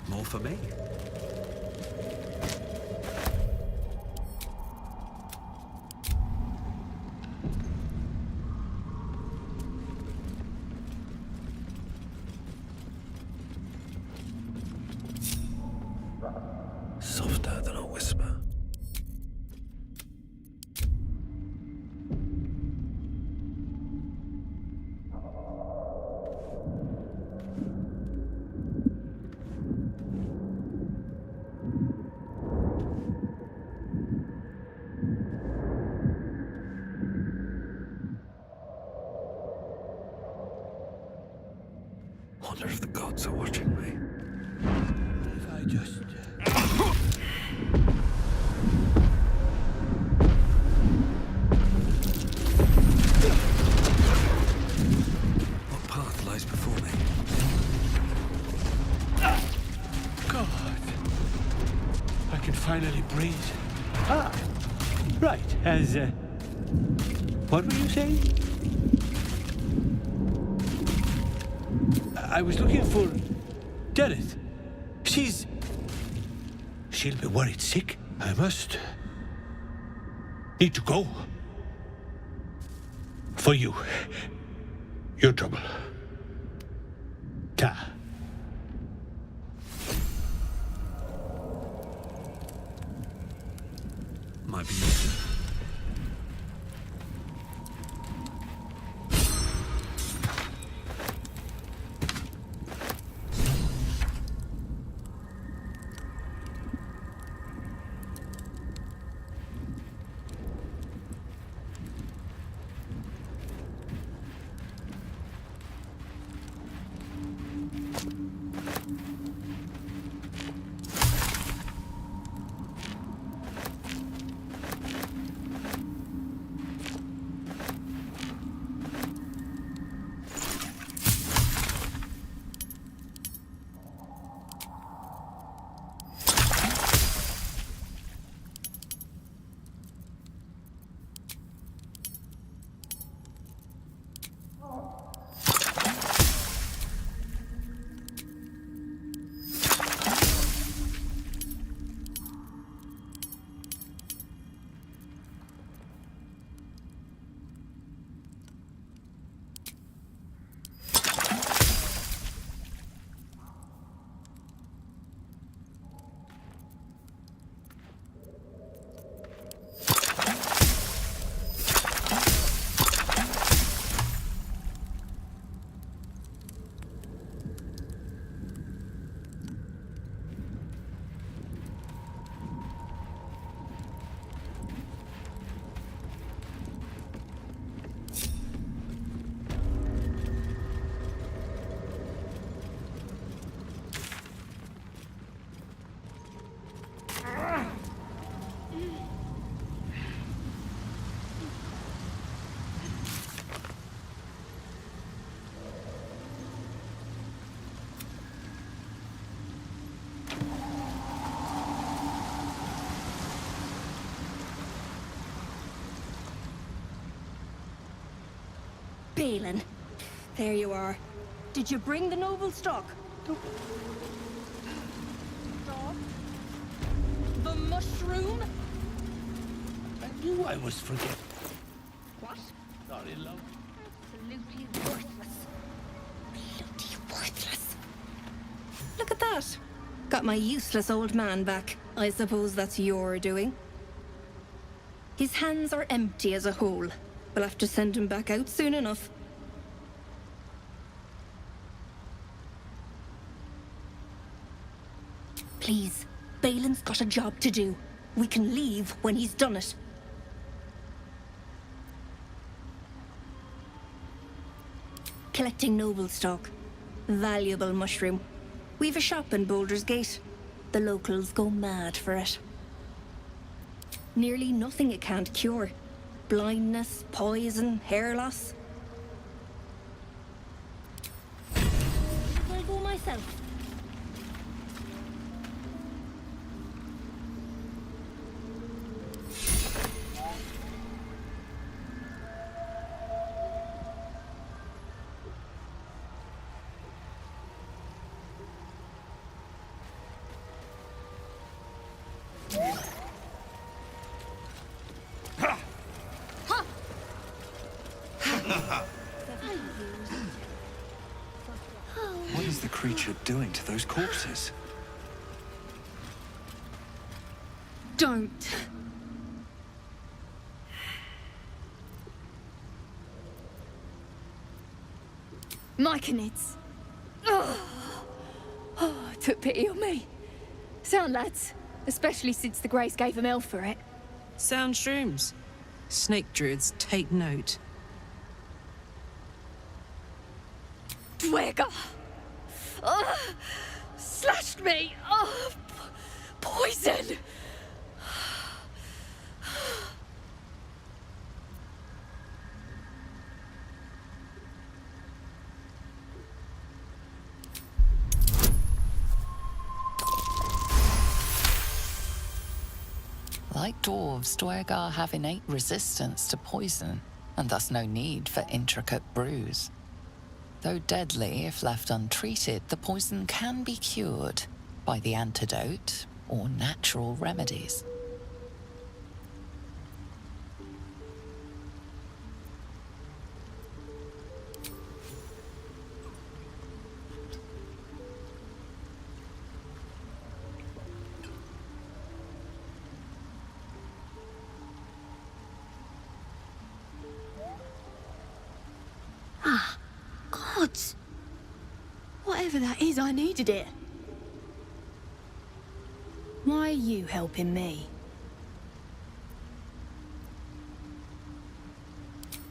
More for me. Softer than a whisper. Wonder if the gods are watching me. If I just... What path lies before me? God. I can finally breathe. Ah, right. As, what were you saying? I was looking for Deneth. She'll be worried sick. I must need to go. For you. Your trouble. Ta. Might be useful. Balin. There you are. Did you bring the noble stock? Stock? The mushroom? I knew I was forgetting. What? Sorry, love. Absolutely worthless. Bloody worthless. Look at that. Got my useless old man back. I suppose that's your doing. His hands are empty as a whole. We'll have to send him back out soon enough. Please, Balin's got a job to do. We can leave when he's done it. Collecting noble stock. Valuable mushroom. We've a shop in Boulder's Gate. The locals go mad for it. Nearly nothing it can't cure. Blindness, poison, hair loss. I'll go myself. What is the creature doing to those corpses? Don't. Myconids. Oh, took pity on me. Sound, lads. Especially since the Greys gave him hell for it. Sound shrooms. Snake druids, take note. Dwegger! Slashed me! Poison! Like dwarves, Dwergar have innate resistance to poison, and thus no need for intricate brews. Though deadly if left untreated, the poison can be cured by the antidote or natural remedies. Gods! Whatever that is, I needed it. Why are you helping me?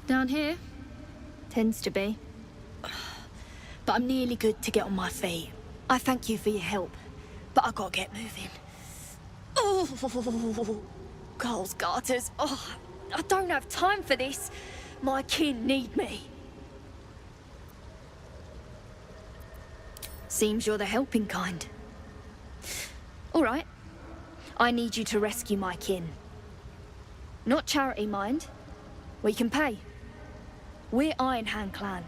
Down here? Tends to be. But I'm nearly good to get on my feet. I thank you for your help, but I gotta get moving. Oh, Carl's garters. Oh, I don't have time for this. My kin need me. Seems you're the helping kind. All right. I need you to rescue my kin. Not charity, mind. We can pay. We're Iron Hand Clan.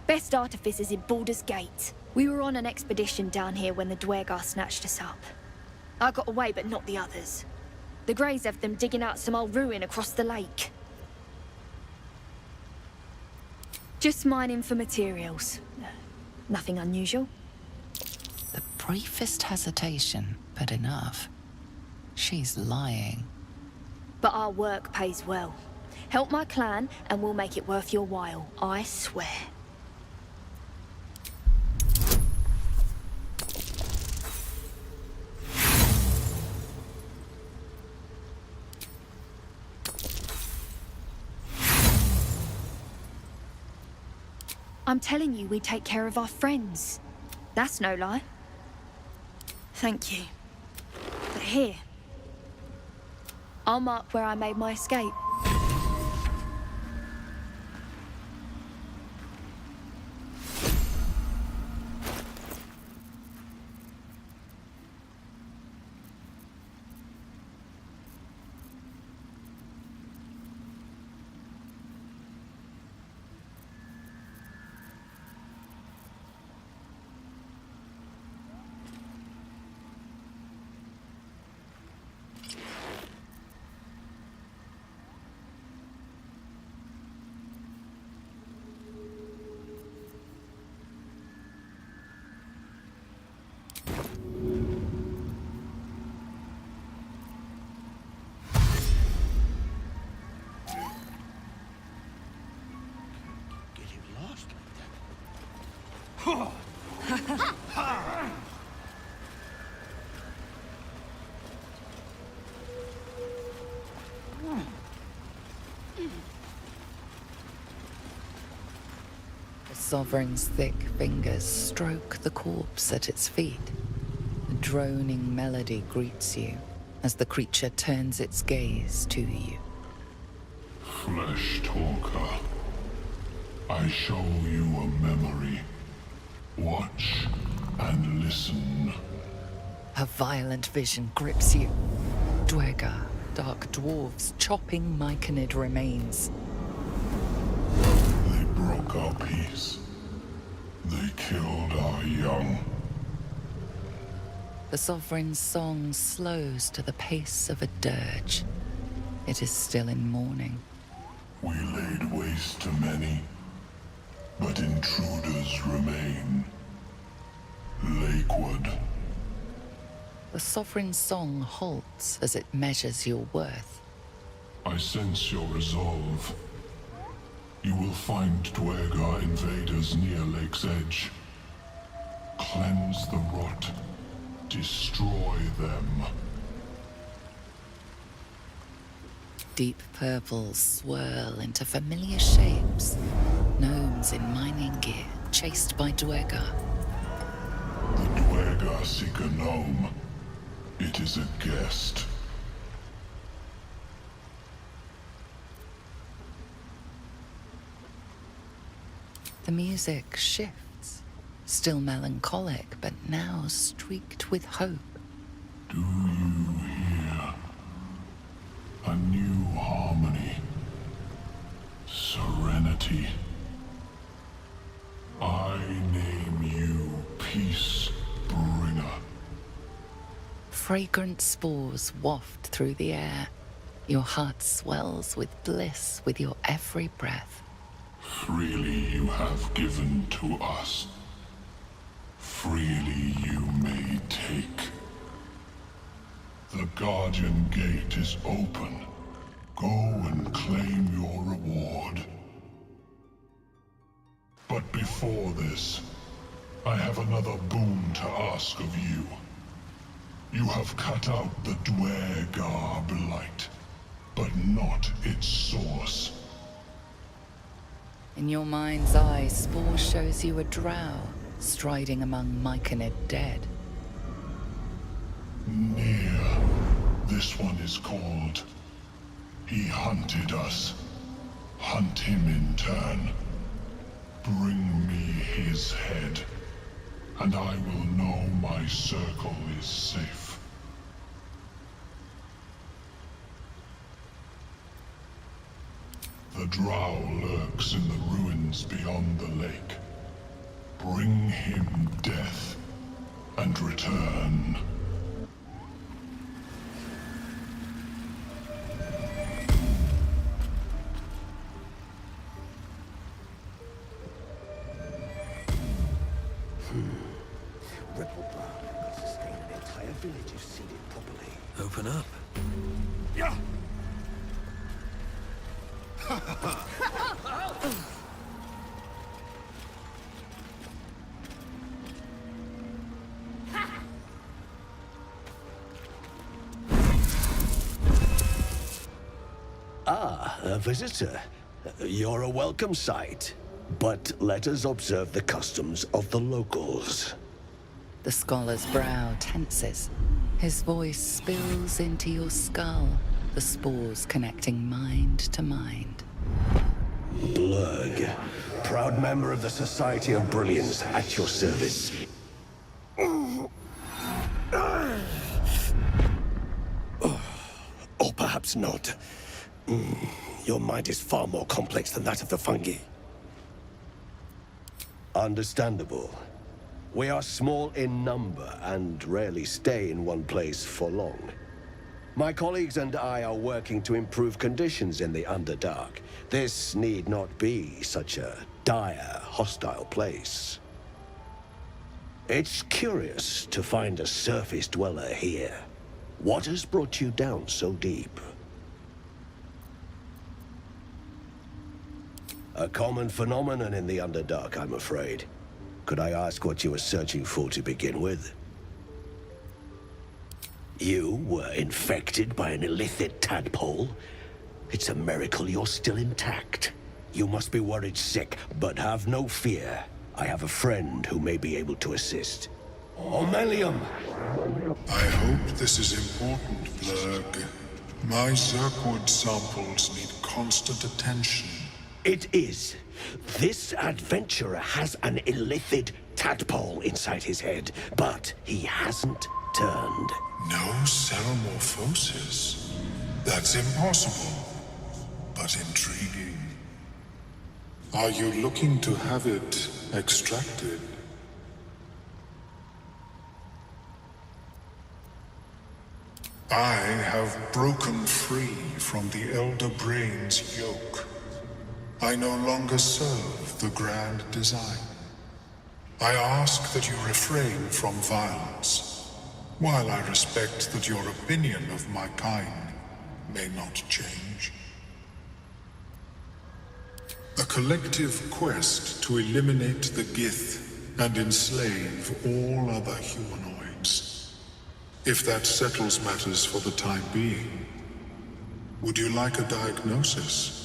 Best artificers in Baldur's Gate. We were on an expedition down here when the Dwergar snatched us up. I got away, but not the others. The Greys have them digging out some old ruin across the lake. Just mining for materials. Nothing unusual. The briefest hesitation, but enough. She's lying. But our work pays well. Help my clan, and we'll make it worth your while. I swear. I'm telling you, we take care of our friends. That's no lie. Thank you. But here, I'll mark where I made my escape. The Sovereign's thick fingers stroke the corpse at its feet. A droning melody greets you as the creature turns its gaze to you. Flesh talker, I show you a memory. Watch and listen. A violent vision grips you. Dwergar, dark dwarves chopping Myconid remains. They broke our peace. They killed our young. The Sovereign's song slows to the pace of a dirge. It is still in mourning. We laid waste to many, but intruders remain. Lakewood. The Sovereign's song halts as it measures your worth. I sense your resolve. You will find Dwergar invaders near Lake's edge. Cleanse the rot. Destroy them. Deep purples swirl into familiar shapes. Gnomes in mining gear, chased by Dwergar. The Dwergar seek a gnome. It is a guest. The music shifts, still melancholic, but now streaked with hope. Do you hear? A new harmony. Serenity. I name you Peace Bringer. Fragrant spores waft through the air. Your heart swells with bliss with your every breath. Freely you have given to us. Freely you may take. The Guardian Gate is open. Go and claim your reward. But before this, I have another boon to ask of you. You have cut out the Dwergar blight, but not its source. In your mind's eye, Spore shows you a drow striding among Myconid dead. Near. This one is called. He hunted us. Hunt him in turn. Bring me his head, and I will know my circle is safe. The drow lurks in the ruins beyond the lake. Bring him death, and return. Ripple Bark could sustain an entire village if seeded properly. Open up. Yeah. Ah, a visitor. You're a welcome sight. But let us observe the customs of the locals. The scholar's brow tenses. His voice spills into your skull, the spores connecting mind to mind. Blurg, proud member of the Society of Brilliance, at your service. Or perhaps not. Your mind is far more complex than that of the fungi. Understandable. We are small in number and rarely stay in one place for long. My colleagues and I are working to improve conditions in the Underdark. This need not be such a dire, hostile place. It's curious to find a surface dweller here. What has brought you down so deep? A common phenomenon in the Underdark, I'm afraid. Could I ask what you were searching for to begin with? You were infected by an illithid tadpole? It's a miracle you're still intact. You must be worried sick, but have no fear. I have a friend who may be able to assist. Omelium! I hope this is important, Blurg. My Zirkwood samples need constant attention. It is. This adventurer has an illithid tadpole inside his head, but he hasn't turned. No cell morphosis? That's impossible, but intriguing. Are you looking to have it extracted? I have broken free from the Elder Brain's yoke. I no longer serve the grand design. I ask that you refrain from violence, while I respect that your opinion of my kind may not change. A collective quest to eliminate the Gith and enslave all other humanoids. If that settles matters for the time being, would you like a diagnosis?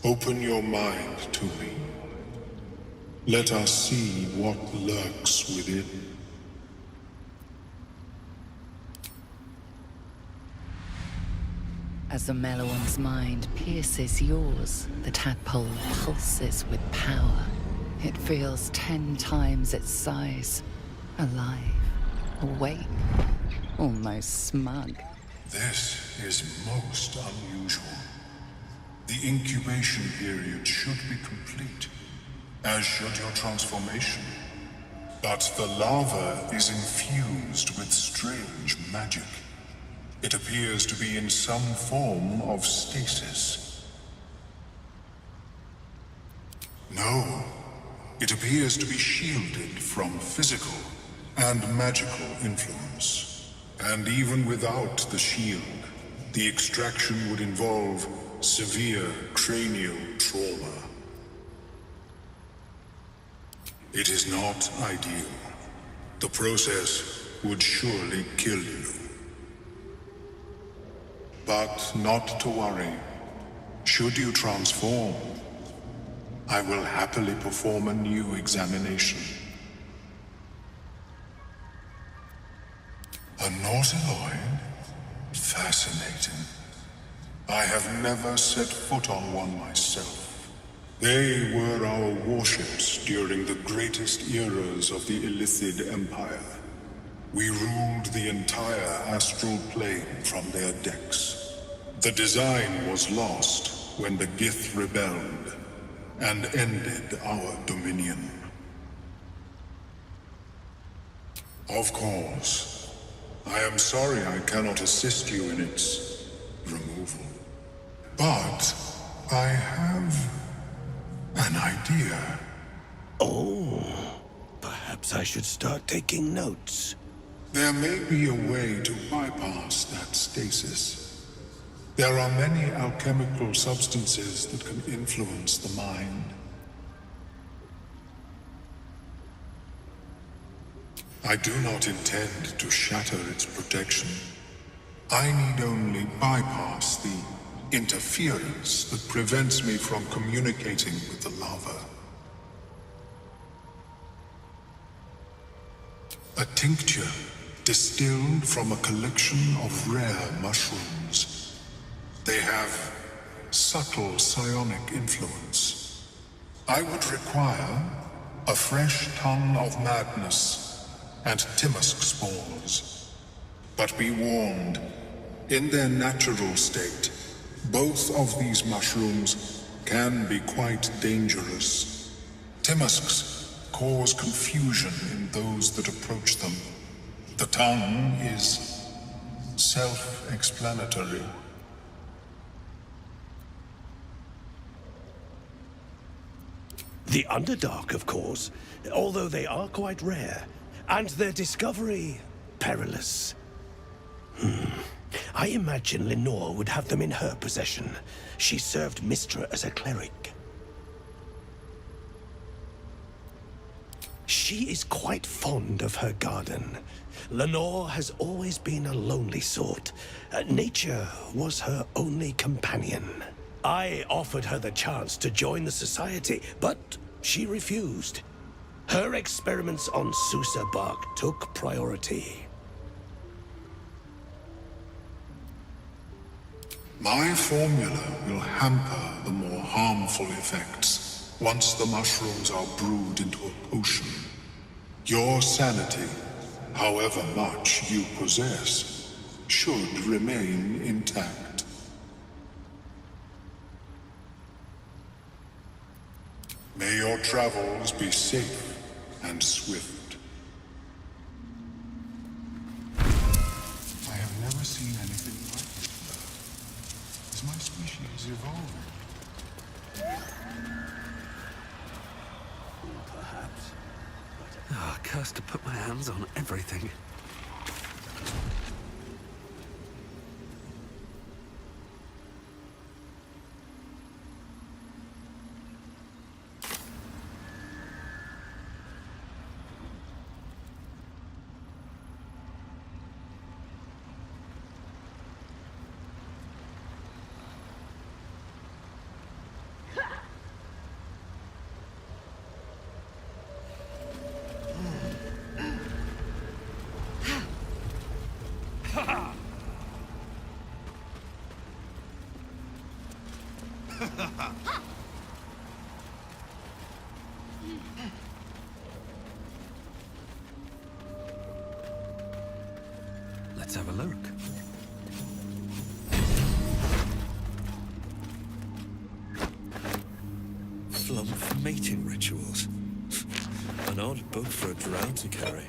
Open your mind to me. Let us see what lurks within. As the Meloan's mind pierces yours, the tadpole pulses with power. It feels 10 times its size. Alive, awake, almost smug. This is most unusual. The incubation period should be complete, as should your transformation. But the larva is infused with strange magic. It appears to be in some form of stasis. No, it appears to be shielded from physical and magical influence. And even without the shield, the extraction would involve severe cranial trauma. It is not ideal. The process would surely kill you. But not to worry. Should you transform, I will happily perform a new examination. A Nautiloid? Fascinating. I have never set foot on one myself. They were our warships during the greatest eras of the Illithid Empire. We ruled the entire astral plane from their decks. The design was lost when the Gith rebelled and ended our dominion. Of course, I am sorry I cannot assist you in its removal. But I have an idea. Oh, perhaps I should start taking notes. There may be a way to bypass that stasis. There are many alchemical substances that can influence the mind. I do not intend to shatter its protection. I need only bypass the interference that prevents me from communicating with the larva. A tincture distilled from a collection of rare mushrooms. They have subtle psionic influence. I would require a fresh ton of madness and Timusk spores. But be warned, in their natural state, both of these mushrooms can be quite dangerous. Timusks cause confusion in those that approach them. The tongue is self-explanatory. The Underdark, of course, although they are quite rare, and their discovery perilous. I imagine Lenore would have them in her possession. She served Mistra as a cleric. She is quite fond of her garden. Lenore has always been a lonely sort. Nature was her only companion. I offered her the chance to join the society, but she refused. Her experiments on Susa bark took priority. My formula will hamper the more harmful effects once the mushrooms are brewed into a potion. Your sanity, however much you possess, should remain intact. May your travels be safe and swift. I have never seen anything like it. Is my species evolving? Perhaps. Ah, cursed to put my hands on everything. Let's have a look. Flump mating rituals. An odd book for a drow to carry.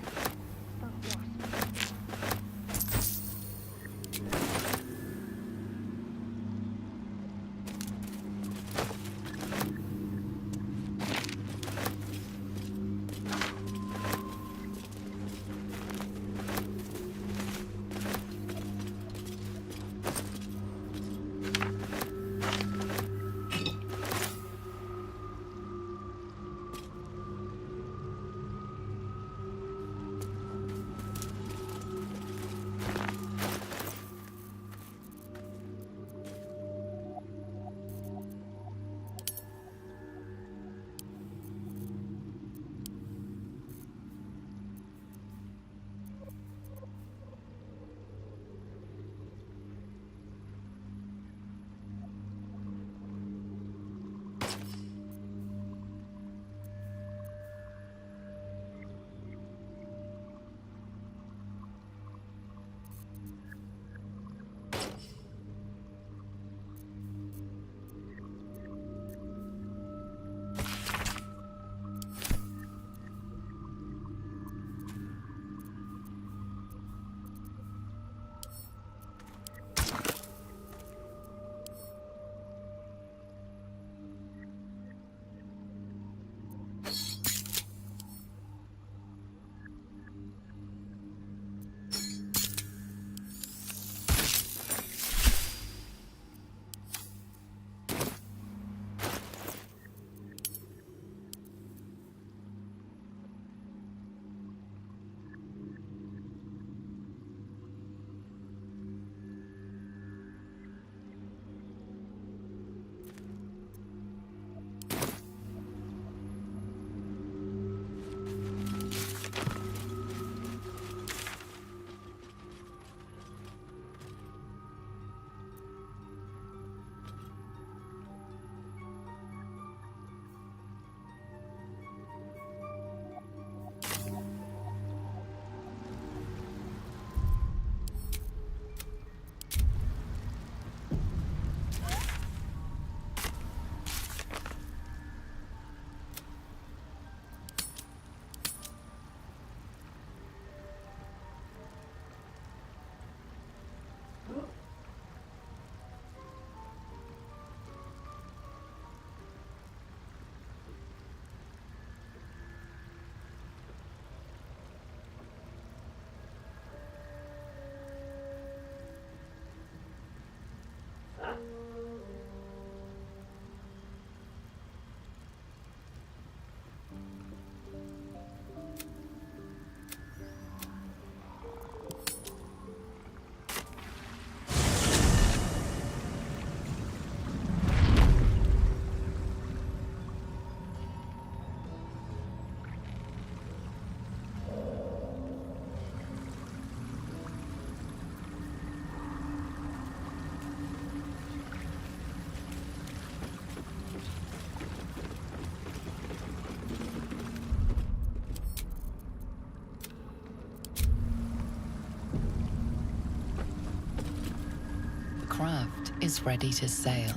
is ready to sail.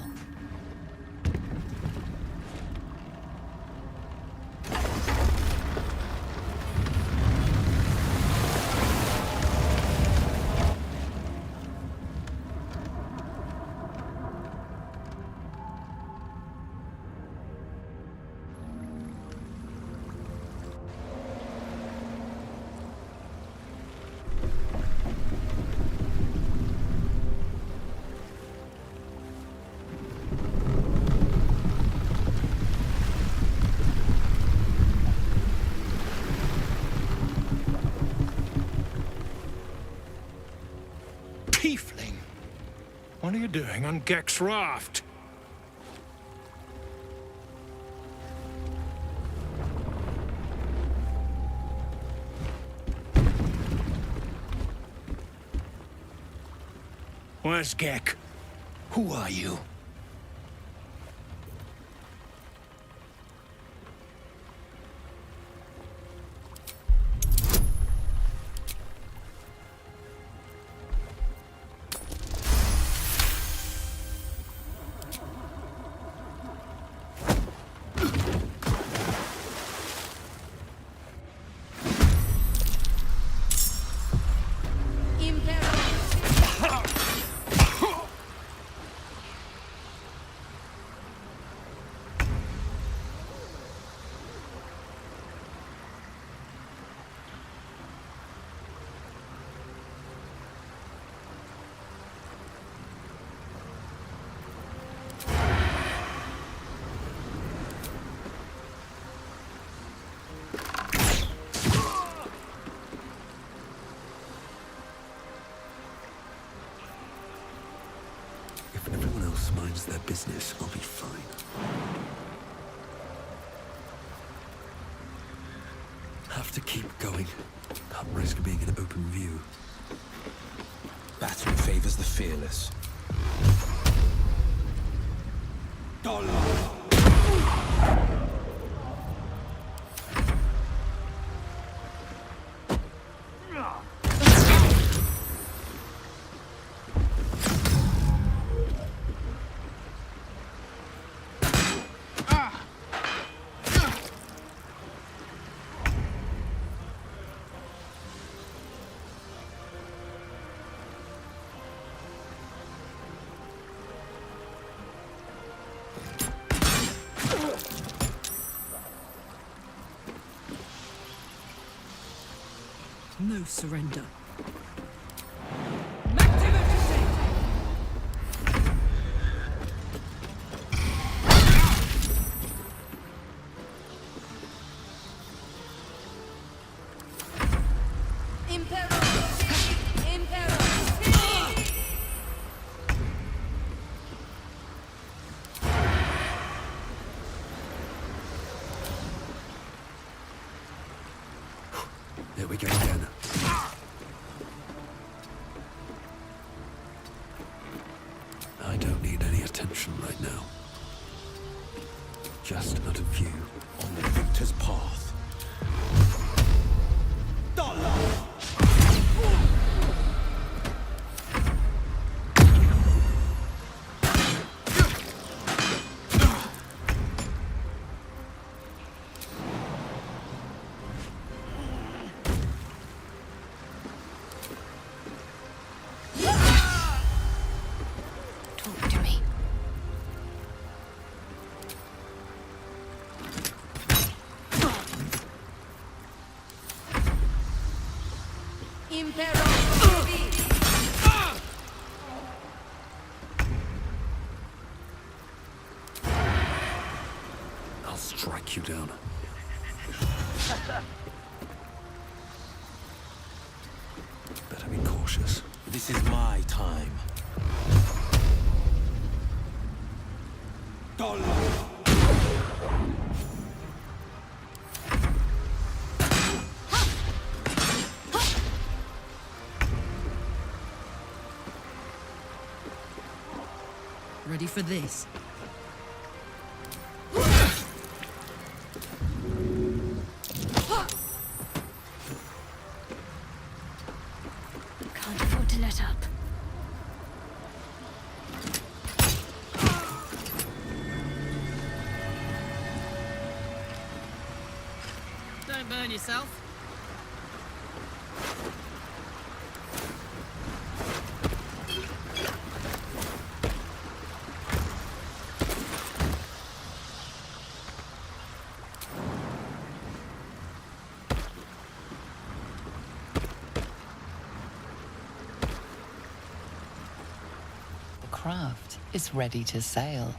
Tiefling! What are you doing on Gek's raft? Where's Gek? Who are you? If everyone else minds their business, I'll be fine. Have to keep going. Can't risk being in open view. Battle favors the fearless. No surrender. There we go again. I don't need any attention right now. Just out of view. On the victor's path. Talk to me. I'll strike you down. Better be cautious. This is my time. Ready for this? Can't afford to let up. Don't burn yourself. The craft is ready to sail.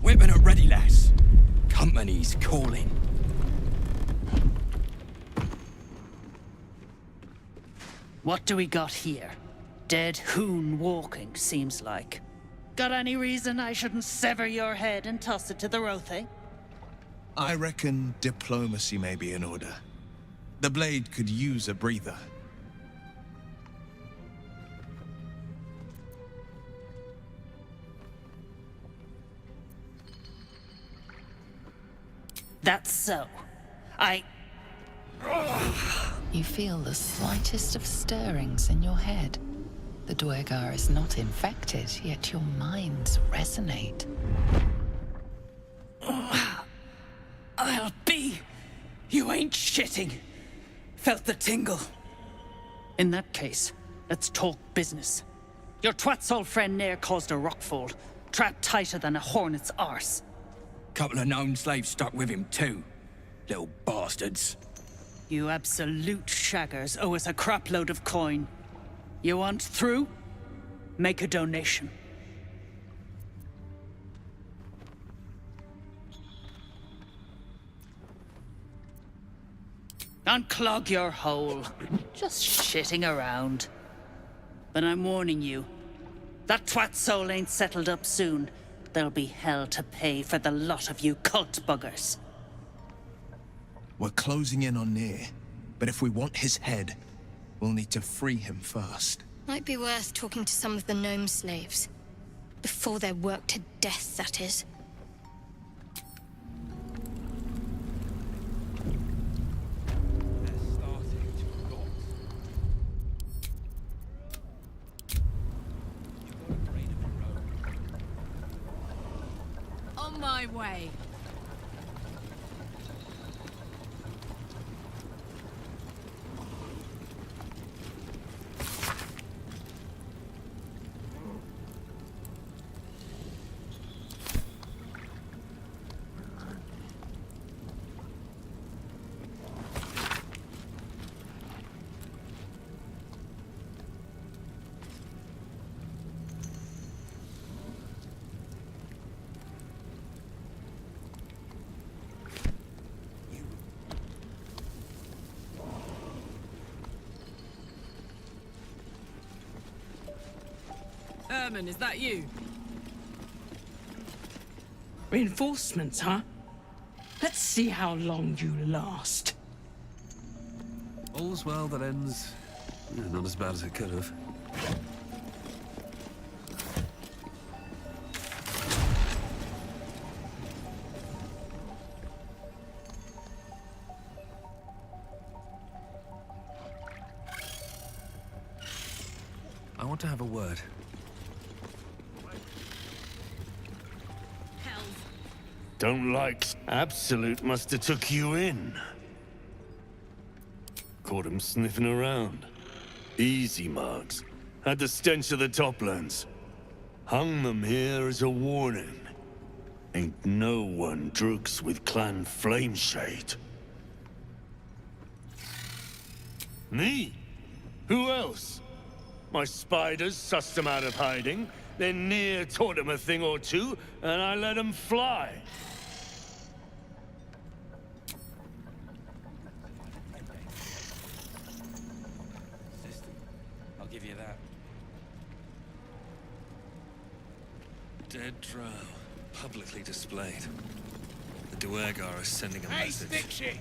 Weapon at ready, lass. Company's calling. What do we got here? Dead hoon walking, seems like. Got any reason I shouldn't sever your head and toss it to the Rothe? I reckon diplomacy may be in order. The blade could use a breather. That's so. You feel the slightest of stirrings in your head. The Duergar is not infected, yet your minds resonate. I'll be. You ain't shitting. Felt the tingle. In that case, let's talk business. Your twat's old friend Nair caused a rockfall, trapped tighter than a hornet's arse. Couple of known slaves stuck with him too. Little bastards. You absolute shaggers owe us a crapload of coin. You want through? Make a donation. Unclog your hole. Just shitting around. But I'm warning you, that twat soul ain't settled up soon. There'll be hell to pay for the lot of you cult buggers. We're closing in on Nier, but if we want his head, we'll need to free him first. Might be worth talking to some of the gnome slaves. Before they're worked to death, that is. On my way. Herman, is that you? Reinforcements, huh? Let's see how long you last. All's well that ends... not as bad as it could have. I want to have a word. Don't like... Absolute must have took you in. Caught him sniffing around. Easy marks. Had the stench of the Toplands. Hung them here as a warning. Ain't no one droogs with Clan Flameshade. Me? Who else? My spiders sussed them out of hiding, then Near taught them a thing or two, and I let them fly. I'll give you that. Dead drow, publicly displayed. The Duergar are sending a Hey, message. stick shit!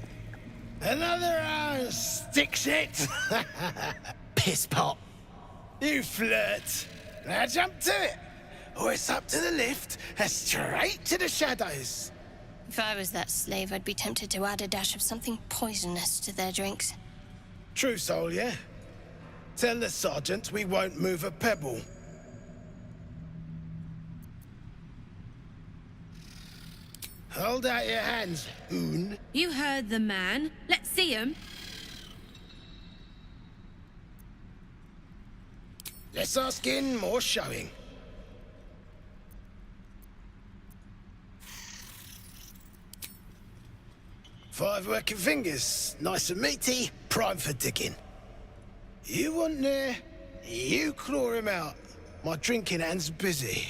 Another stick shit! Piss pot! You flirt! Now jump to it! Or it's up to the lift and straight to the shadows! If I was that slave, I'd be tempted to add a dash of something poisonous to their drinks. True soul, yeah? Tell the sergeant we won't move a pebble. Hold out your hands, Oon. You heard the man. Let's see him. Less our skin, more showing. 5 working fingers, nice and meaty, prime for digging. You want there? You claw him out. My drinking hand's busy.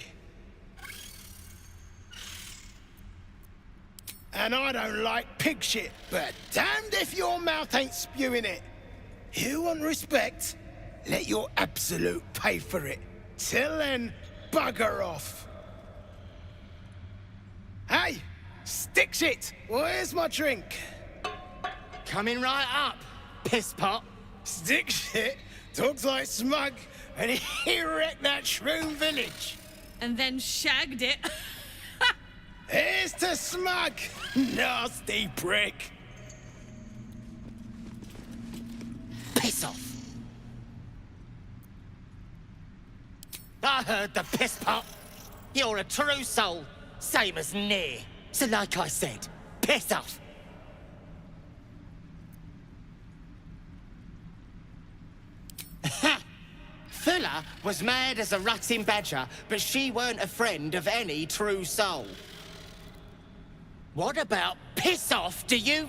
And I don't like pig shit, but damned if your mouth ain't spewing it. You want respect? Let your absolute pay for it. Till then, bugger off. Hey, stick shit! Where's my drink? Coming right up, piss pot. Stick shit talks like smug, and he wrecked that shroom village. And then shagged it. Here's to smug, nasty prick. Piss off. I heard the piss pot. You're a true soul, same as Near. So like I said, piss off. Fuller was mad as a rutting badger, but she weren't a friend of any true soul. What about piss off, do you?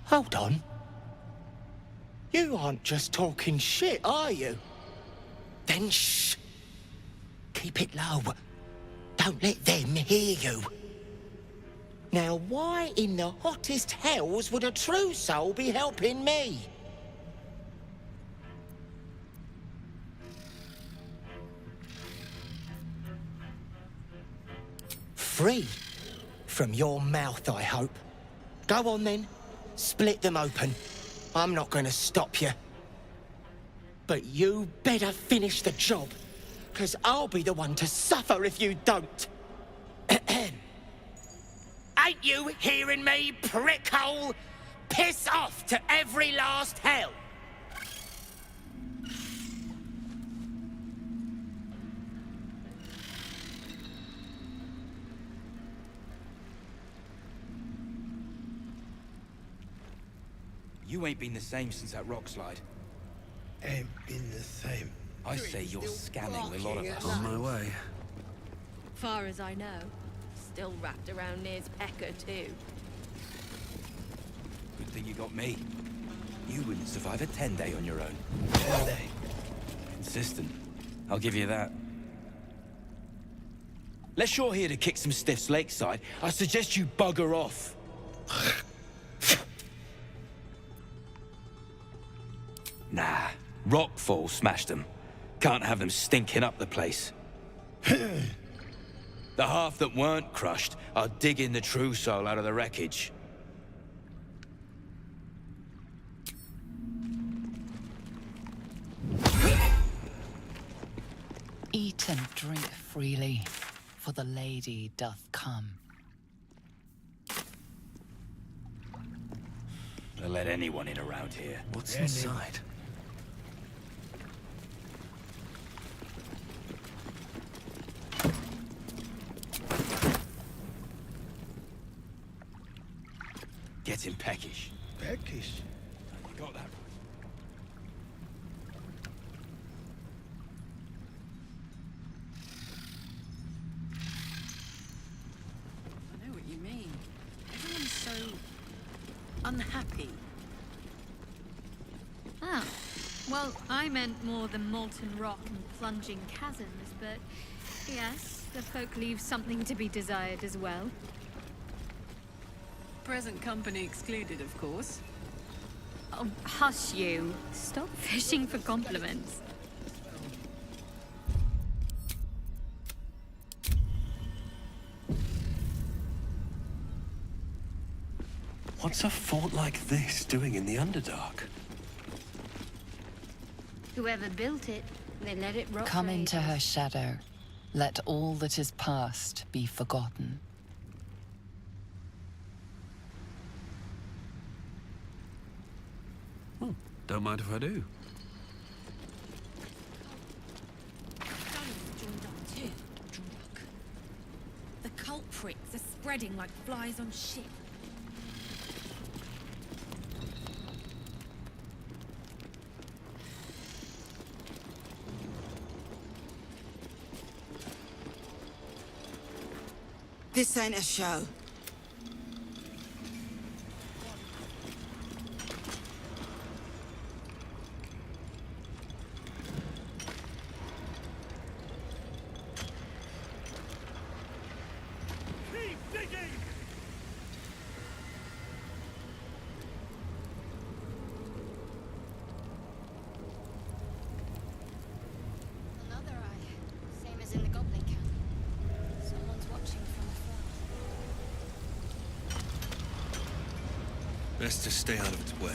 Hold on. You aren't just talking shit, are you? Then shh. Keep it low. Don't let them hear you. Now, why in the hottest hells would a true soul be helping me? Free from your mouth, I hope. Go on then, split them open. I'm not going to stop you. But you better finish the job, because I'll be the one to suffer if you don't. Ain't you hearing me, prickhole? Piss off to every last hell. You ain't been the same since that rock slide. Ain't been the same. I say you're scamming the lot of us. On my way. Far as I know, still wrapped around Near's pecker too. Good thing you got me. You wouldn't survive a 10-day on your own. 10-day. Consistent. I'll give you that. Unless you're here to kick some stiffs lakeside, I suggest you bugger off. Nah, rockfall smashed them. Can't have them stinking up the place. The half that weren't crushed are digging the true soul out of the wreckage. Eat and drink freely, for the lady doth come. They'll let anyone in around here. What's inside? Getting peckish. Peckish? You got that right. unhappy? Oh, well, I meant more the molten rock and plunging chasms, but yes, the folk leave something to be desired as well. Present company excluded, of course. Oh, hush you. Stop fishing for compliments. What's a fort like this doing in the Underdark? Whoever built it, they let it rot. Come into her shadow. Let all that is past be forgotten. Don't mind if I do. The culprits are spreading like flies on shit. This ain't a show. Another eye. Same as in the goblin camp. Someone's watching from afar. Best to stay out of its way.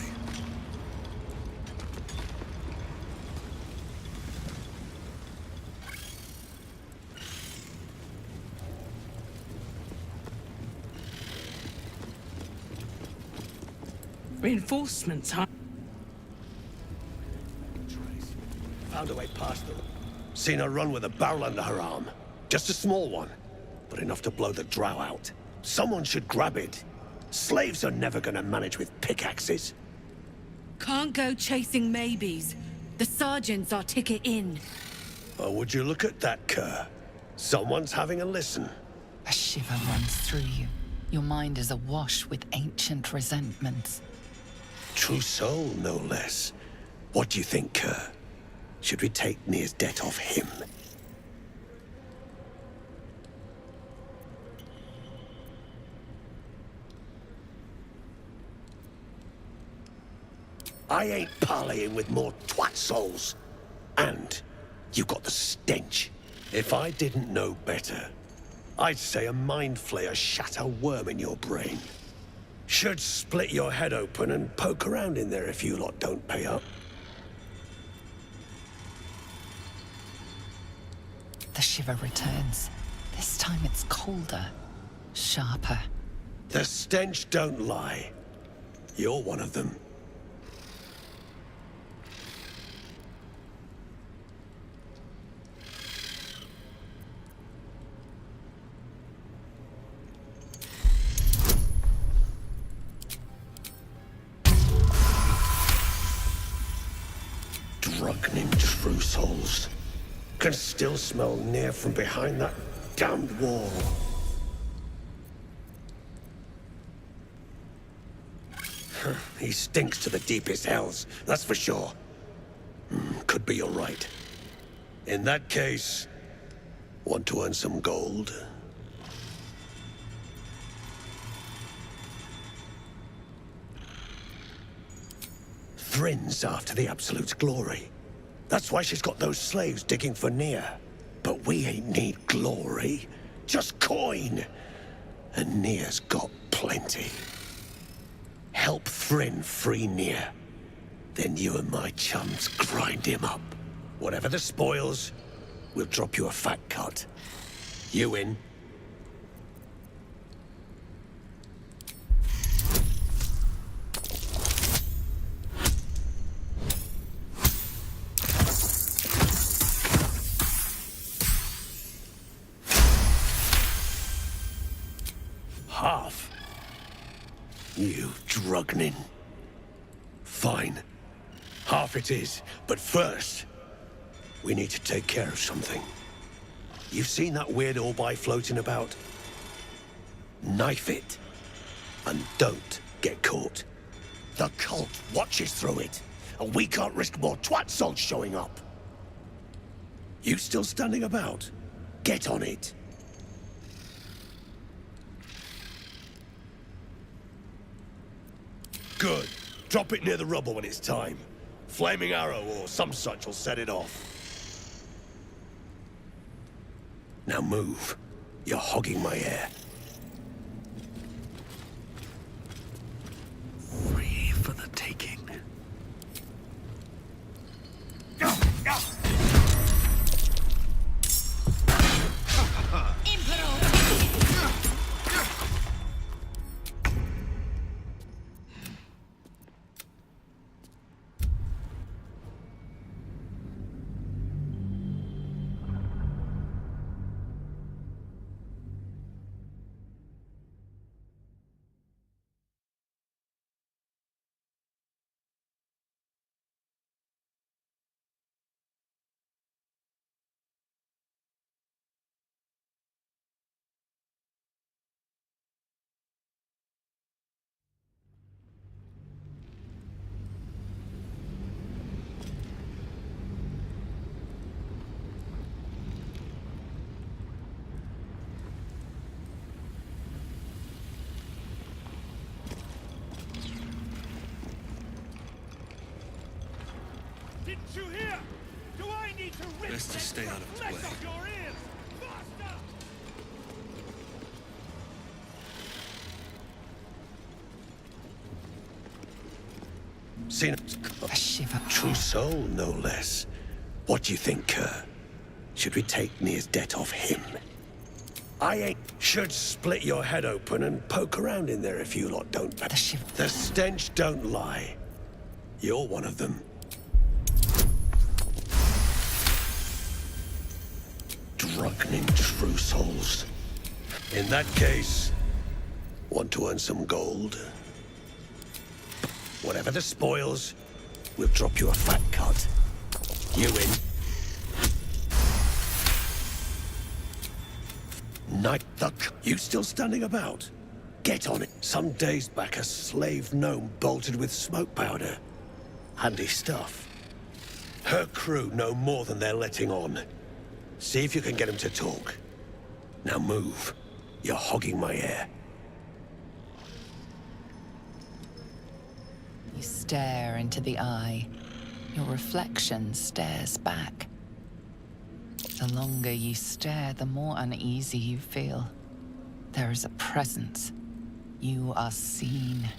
Reinforcements, huh? Found a way past them. Seen her run with a barrel under her arm. Just a small one, but enough to blow the drow out. Someone should grab it. Slaves are never gonna manage with pickaxes. Can't go chasing maybes. The sergeant's our ticket in. Oh, would you look at that, Kerr? Someone's having a listen. A shiver runs through you. Your mind is awash with ancient resentments. True soul, no less. What do you think, Kerr? Should we take Nir's debt off him? I ain't parleying with more twat souls. And you've got the stench. If I didn't know better, I'd say a mind flayer shat a worm in your brain. Should split your head open and poke around in there if you lot don't pay up. The shiver returns. This time it's colder, sharper. The stench don't lie. You're one of them. Drugnin true souls. Can still smell Nir from behind that damned wall. He stinks to the deepest hells, that's for sure. Could be you're right. In that case, want to earn some gold? Thrin's after the Absolute's glory. That's why she's got those slaves digging for Nir. But we ain't need glory, just coin. And Nir's got plenty. Help Thrin free Nir. Then you and my chums grind him up. Whatever the spoils, we'll drop you a fat cut. You in? Half. You drugnin. Fine. Half it is. But first, we need to take care of something. You've seen that weird orbi floating about? Knife it. And don't get caught. The cult watches through it, and we can't risk more twat souls showing up. You still standing about? Get on it. Good. Drop it near the rubble when it's time. Flaming arrow or some such will set it off. Now move. You're hogging my air. Free for the taking. Didn't you hear? Do I need to rip Best to stay out of its way. off your ears? Faster! Seen a shiver. True soul, no less. What do you think, Kerr? Should we take Nir's debt off him? I ain't. Should split your head open and poke around in there if you lot don't. The stench don't lie. You're one of them. Drunken true souls. In that case, want to earn some gold? Whatever the spoils, we'll drop you a fat cut. You in? Night Duck, you still standing about? Get on it. Some days back, a slave gnome bolted with smoke powder. Handy stuff. Her crew know more than they're letting on. See if you can get him to talk. Now move. You're hogging my air. You stare into the eye. Your reflection stares back. The longer you stare, the more uneasy you feel. There is a presence. You are seen.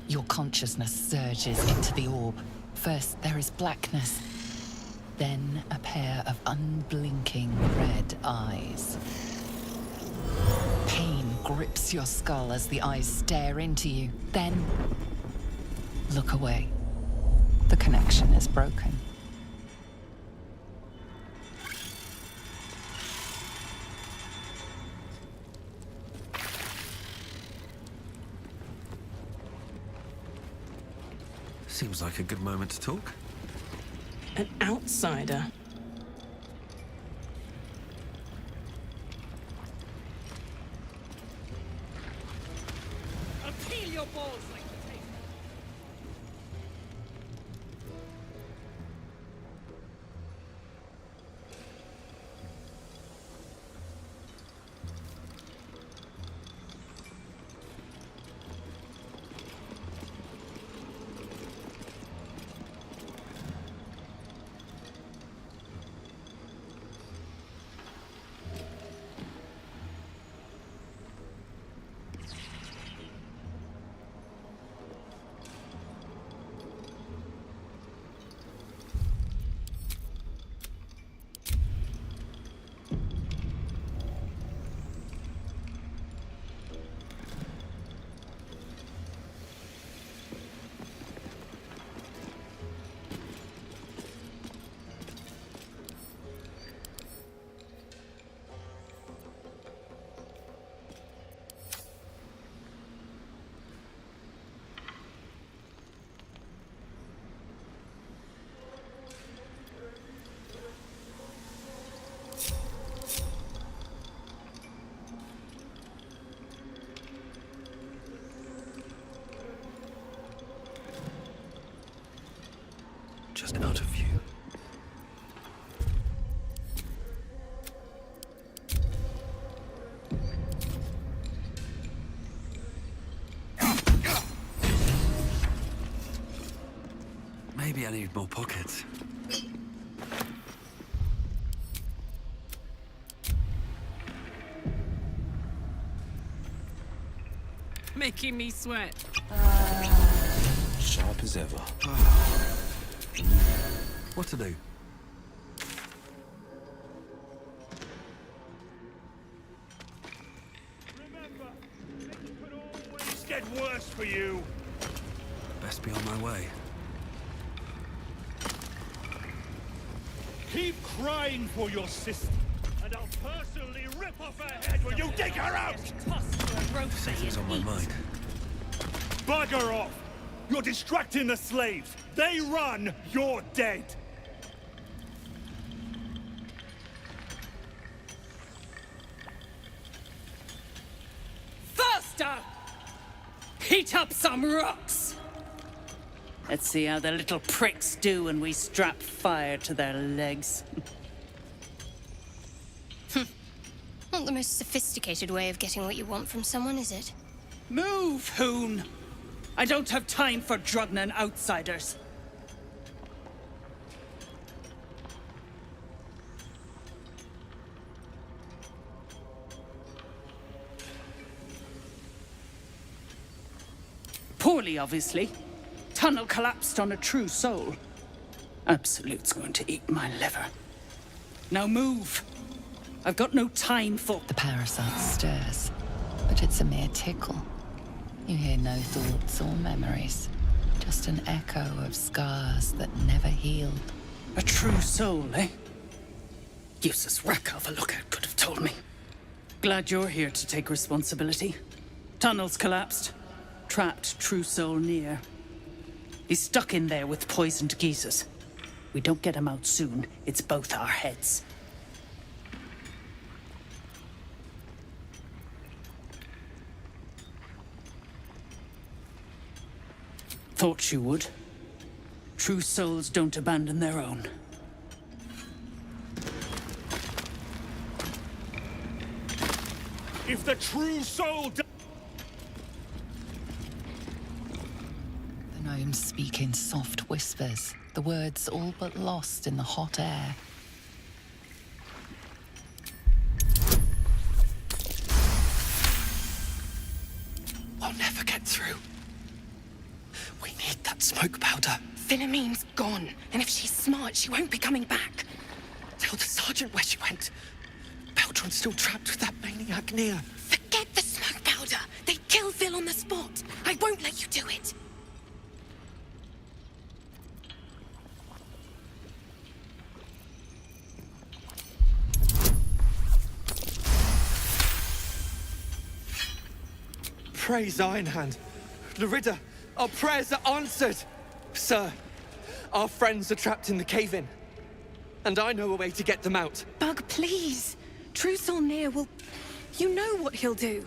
Your consciousness surges into the orb. First, there is blackness. Then, a pair of unblinking red eyes. Pain grips your skull as the eyes stare into you. Then, look away. The connection is broken. Seems like a good moment to talk. An outsider. I'll peel your balls like potatoes. just out of view. Maybe I need more pockets. Making me sweat. Sharp as ever. What to do? It's get worse for you. Best be on my way. Keep crying for your sister, and I'll personally rip off her head when you dig her out! Something's on my mind. Bugger off! You're distracting the slaves. They run, you're dead. Faster! Heat up some rocks! Let's see how the little pricks do when we strap fire to their legs. Not the most sophisticated way of getting what you want from someone, is it? Move, Hoon! I don't have time for Drugnan outsiders. Poorly, obviously. Tunnel collapsed on a true soul. Absolute's going to eat my liver. Now move! I've got no time for... The parasite stirs, but it's a mere tickle. You hear no thoughts or memories, just an echo of scars that never healed. A true soul, eh? Useless Rakover lookout could have told me. Glad you're here to take responsibility. Tunnels collapsed. Trapped true soul near. He's stuck in there with poisoned geezers. We don't get him out soon, it's both our heads. Thought you would. True souls don't abandon their own. If the true soul... The gnomes speak in soft whispers, the words all but lost in the hot air. I'll never get through. We need that smoke powder. Philomene's gone, and if she's smart, she won't be coming back. Tell the sergeant where she went. Beltron's still trapped with that maniac near. Forget the smoke powder. They'd kill Phil on the spot. I won't let you do it. Praise Ironhand. Larida, our prayers are answered. Sir, our friends are trapped in the cave-in. And I know a way to get them out. Bug, please. True Solnir will... You know what he'll do.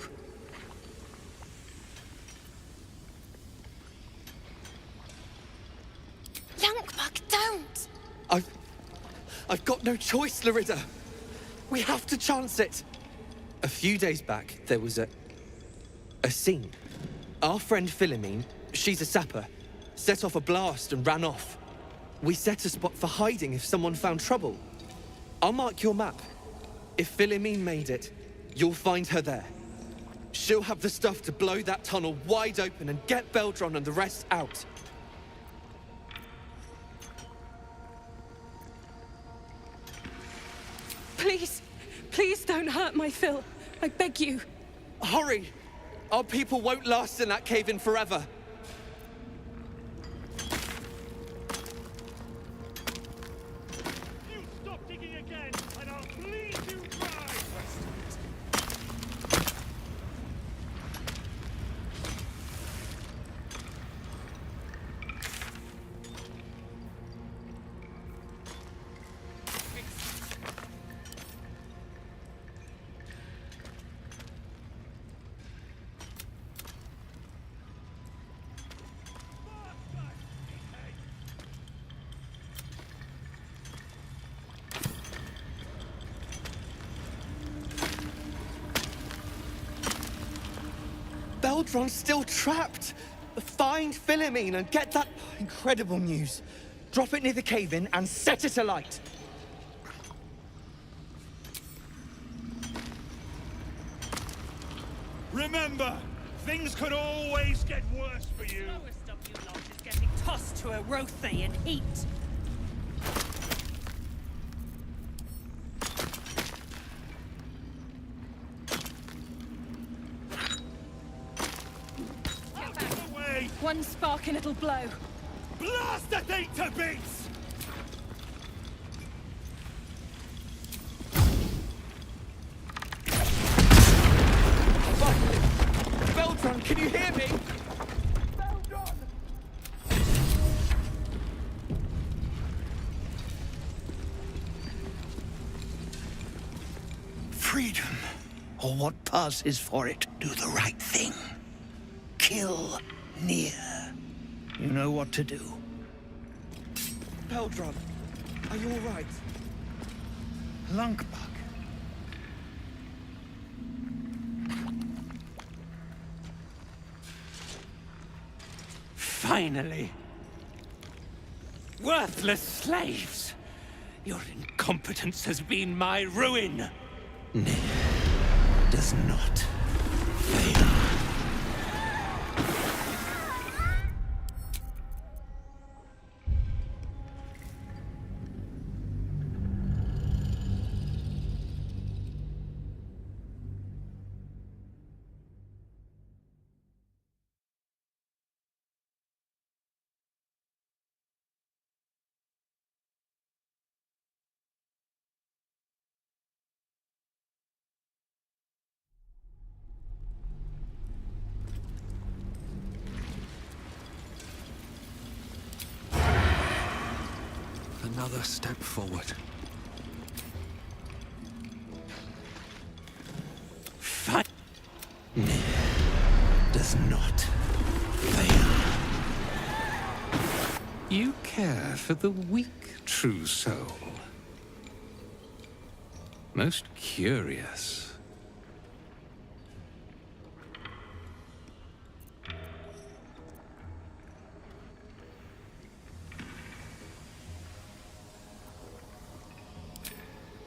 Youngbug, don't! I've got no choice, Larida. We have to chance it. A few days back, there was a scene. Our friend Philomene, she's a sapper, set off a blast and ran off. We set a spot for hiding if someone found trouble. I'll mark your map. If Philomene made it, you'll find her there. She'll have the stuff to blow that tunnel wide open and get Beldron and the rest out. Please, please don't hurt my Phil. I beg you. Hurry! Our people won't last in that cave-in forever. You stop digging again, and I'll bleed you dry! Beldron's still trapped! Find Philomene and get that incredible news. Drop it near the cave-in and set it alight. Remember, things could always get worse for you. Slowest of you lot is getting tossed to a Rothae in heat. One spark and it'll blow. Blast the thing to bits! Beldron, can you hear me? Freedom, or what passes for it. Do the right thing. Kill Near. You know what to do. Beldron, are you all right? Lunkbug. Finally. Worthless slaves. Your incompetence has been my ruin. Near does not fail. Another step forward. Does not fail. You care for the weak, true soul. Most curious.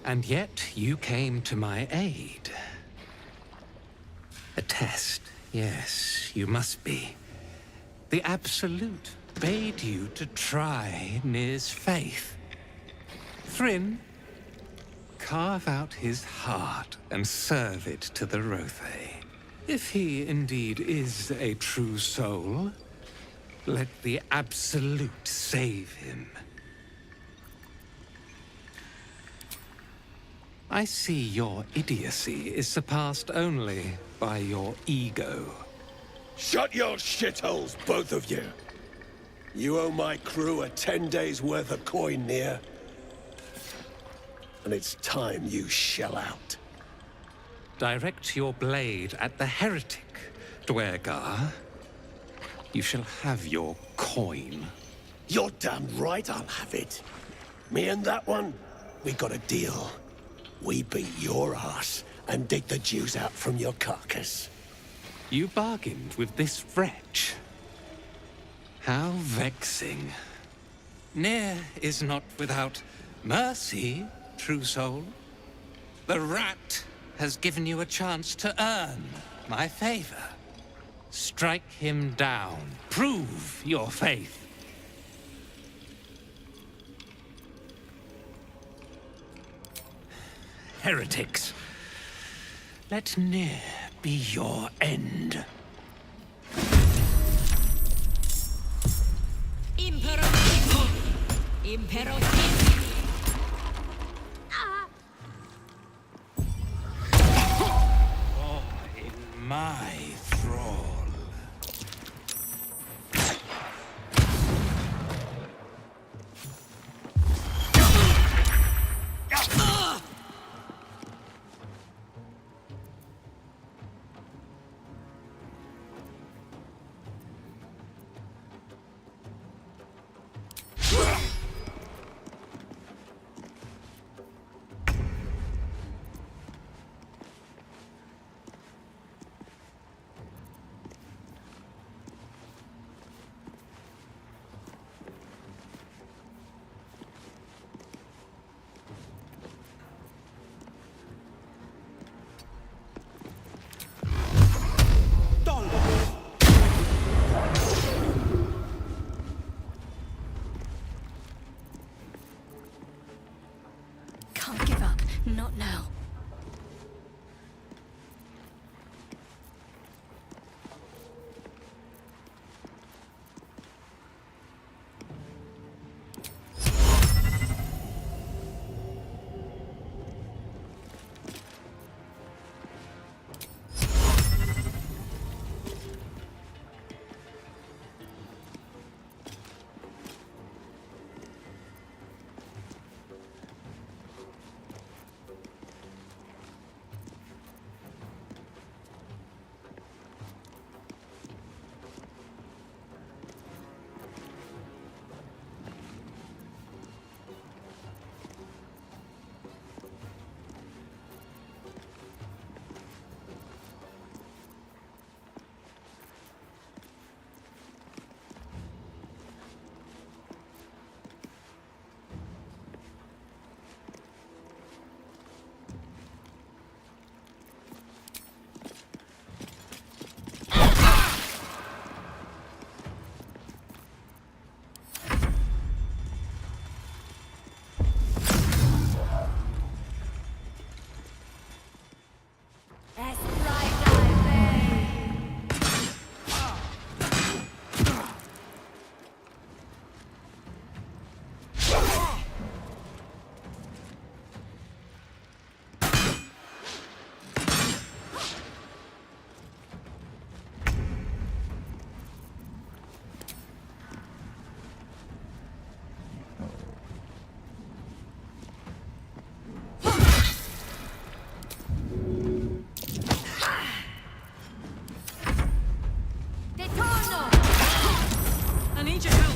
And yet you came to my aid. A test, yes, you must be. The Absolute bade you to try Nir's faith. Thryn, carve out his heart and serve it to the Rothae. If he indeed is a true soul, let the Absolute save him. I see your idiocy is surpassed only by your ego. Shut your shitholes, both of you! You owe my crew a 10 days' worth of coin, Nir. And it's time you shell out. Direct your blade at the heretic, Dwergar. You shall have your coin. You're damn right I'll have it. Me and that one, we got a deal. We beat your ass and dig the Jews out from your carcass. You bargained with this wretch. How vexing. Nir is not without mercy, true soul. The rat has given you a chance to earn my favor. Strike him down. Prove your faith. Heretics. Let Nir be your end. Oh, in my thrall. not now. I need your help.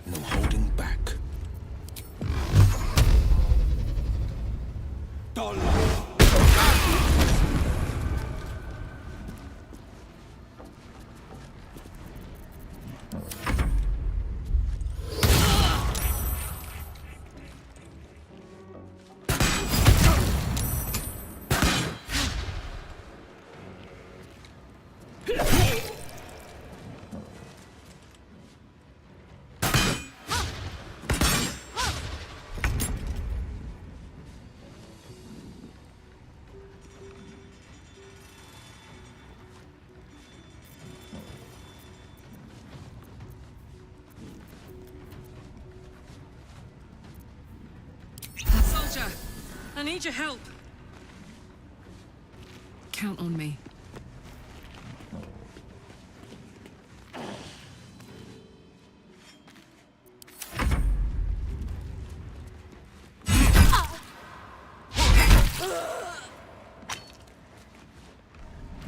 No holding back. Soldier, I need your help. Count on me.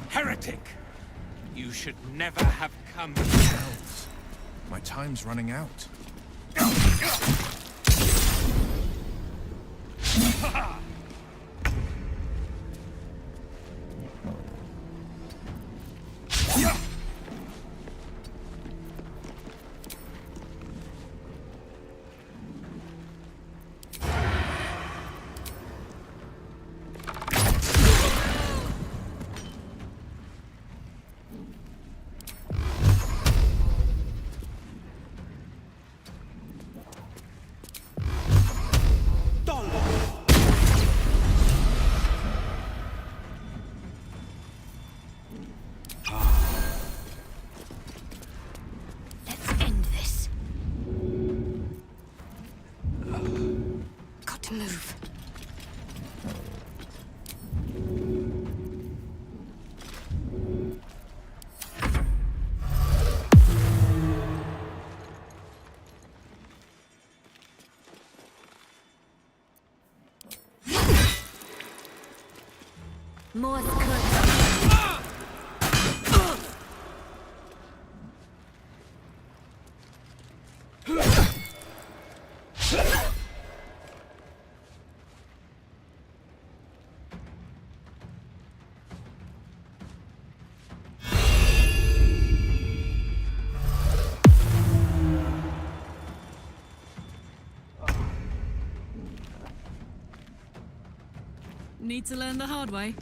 Heretic! You should never have come. My time's running out. move. More Need to learn the hard way.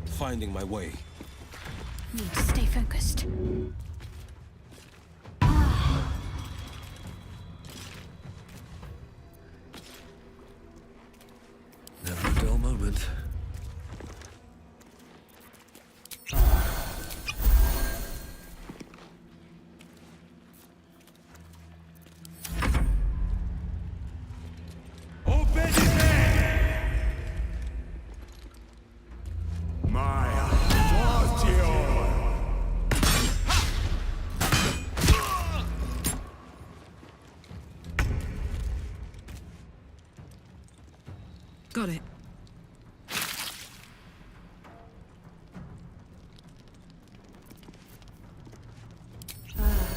Finding my way. Need to stay focused. Never a dull moment. Got it.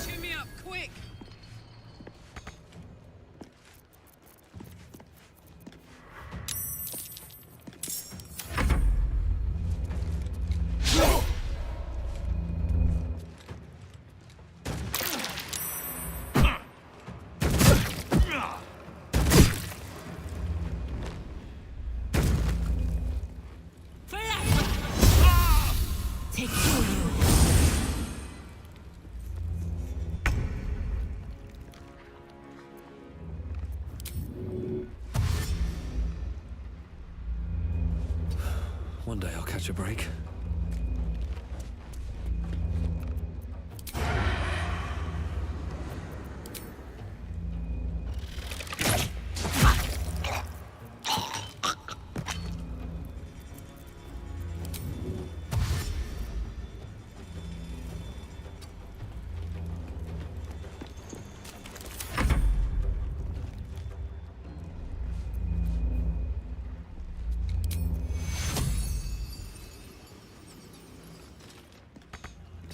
Cheer me up, quick! Take for you. One day I'll catch a break.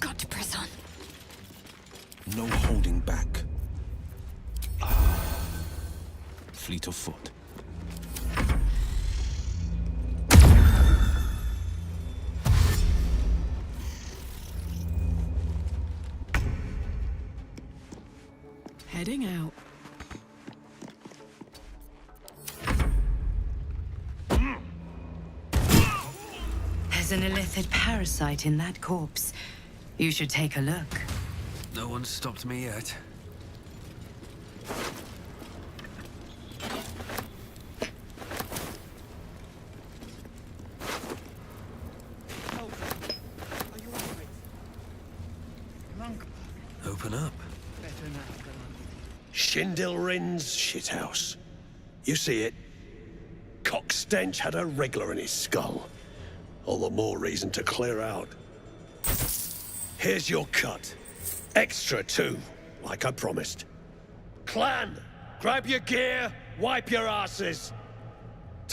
Got to press on. No holding back. Fleet of foot. Heading out. There's an illithid parasite in that corpse. You should take a look. No one's stopped me yet. Open up. Schindlerin's shithouse. You see it? Cock stench had a wriggler in his skull. All the more reason to clear out. Here's your cut. Extra too, like I promised. Clan, grab your gear, wipe your asses.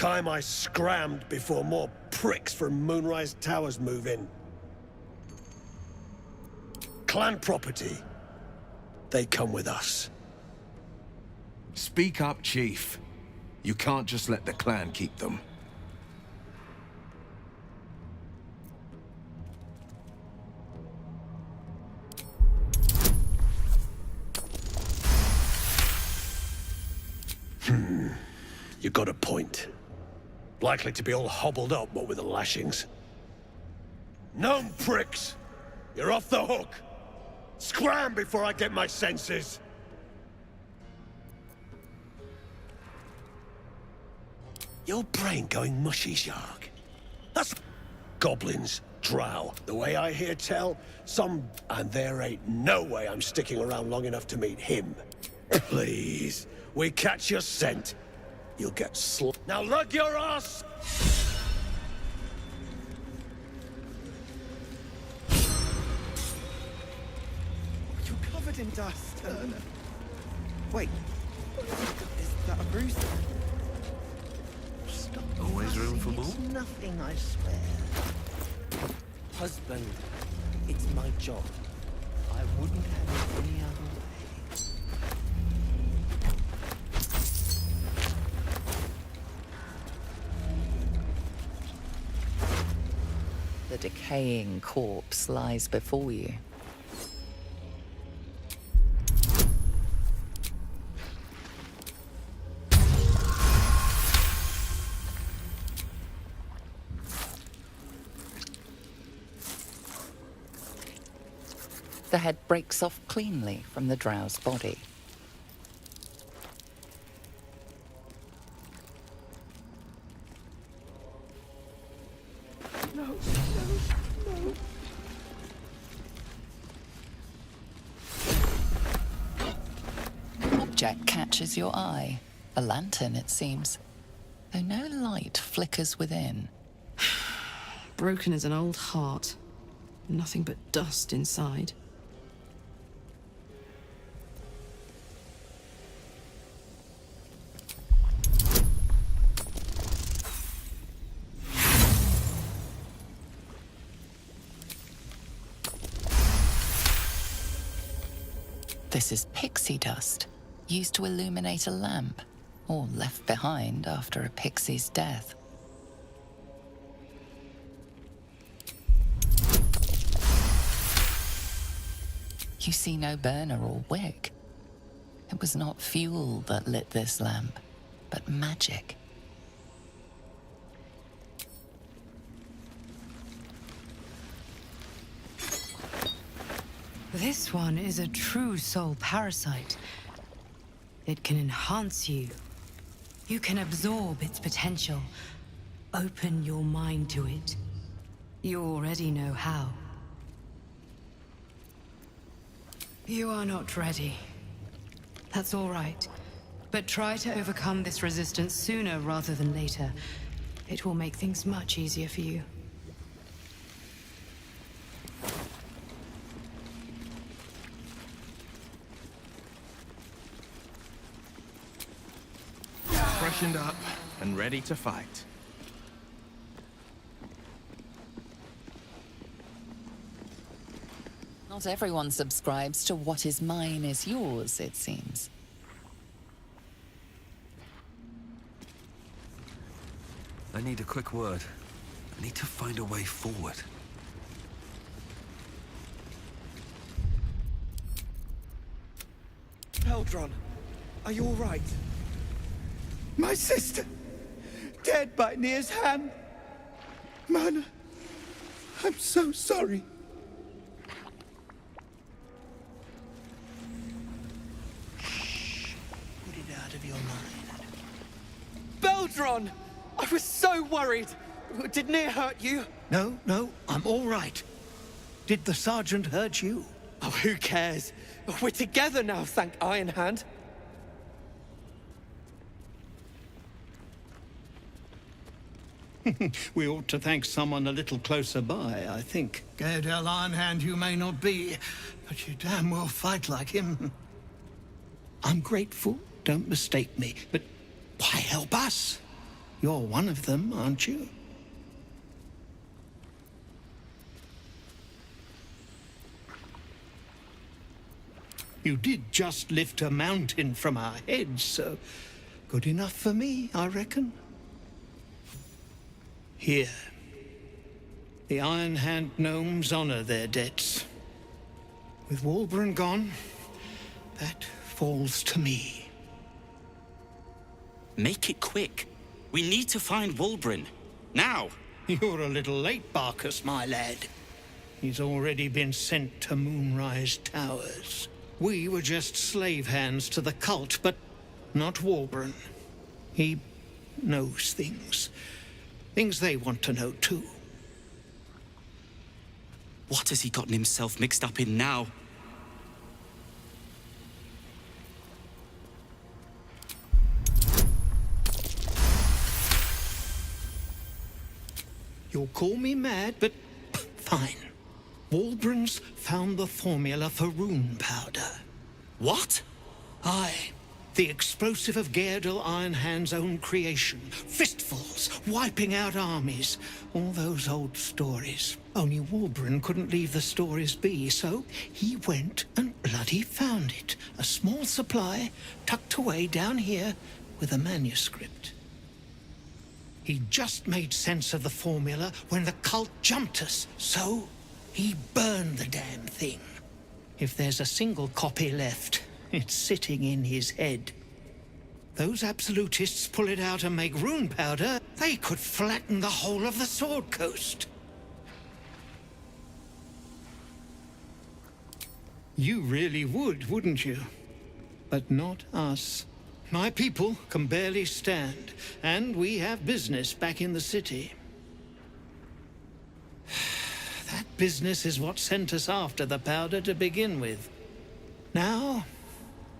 Time I scrammed before more pricks from Moonrise Towers move in. Clan property. They come with us. Speak up, Chief. You can't just let the clan keep them. You got a point. Likely to be all hobbled up, what with the lashings. Gnome pricks! You're off the hook! Scram before I get my senses! Your brain going mushy, Shark. That's goblins, drow. The way I hear tell, and there ain't no way I'm sticking around long enough to meet him. Please, we catch your scent. You'll get Now lug your ass! You're covered in dust. Wait, is that a bruise? Stop. Always room for more? It's nothing, I swear. Husband, it's my job. I wouldn't have it any other way. The decaying corpse lies before you. The head breaks off cleanly from the drow's body. No. Object catches your eye. A lantern, it seems, though no light flickers within. Broken as an old heart. Nothing but dust inside. This is pixie dust, used to illuminate a lamp, or left behind after a pixie's death. You see no burner or wick. It was not fuel that lit this lamp, but magic. This one is a true soul parasite. It can enhance you. You can absorb its potential. Open your mind to it. You already know how. You are not ready. That's all right. But try to overcome this resistance sooner rather than later. It will make things much easier for you. Freshened up and ready to fight. Not everyone subscribes to what is mine is yours, it seems. I need a quick word. I need to find a way forward. Eldron, are you all right? My sister, dead by Nir's hand. Mana, I'm so sorry. Shh. Put it out of your mind. Beldron! I was so worried. Did Nir hurt you? No, I'm all right. Did the sergeant hurt you? Oh, who cares? We're together now, thank Iron Hand. We ought to thank someone a little closer by, I think. Gaedel Ironhand you may not be, but you damn well fight like him. I'm grateful, don't mistake me, but why help us? You're one of them, aren't you? You did just lift a mountain from our heads, so good enough for me, I reckon. Here. The Iron Hand gnomes honor their debts. With Walbran gone, that falls to me. Make it quick. We need to find Walbran. Now! You're a little late, Barkus, my lad. He's already been sent to Moonrise Towers. We were just slave hands to the cult, but not Walbran. He knows things. Things they want to know, too. What has he gotten himself mixed up in now? You'll call me mad, but fine. Walbran's found the formula for rune powder. What? Aye. The explosive of Gaerdel Ironhand's own creation. Fistfuls, wiping out armies. All those old stories. Only Walbran couldn't leave the stories be, so he went and bloody found it. A small supply, tucked away down here with a manuscript. He just made sense of the formula when the cult jumped us, so he burned the damn thing. If there's a single copy left, it's sitting in his head. Those absolutists pull it out and make rune powder, they could flatten the whole of the Sword Coast. You really would, wouldn't you? But not us. My people can barely stand, and we have business back in the city. That business is what sent us after the powder to begin with. Now,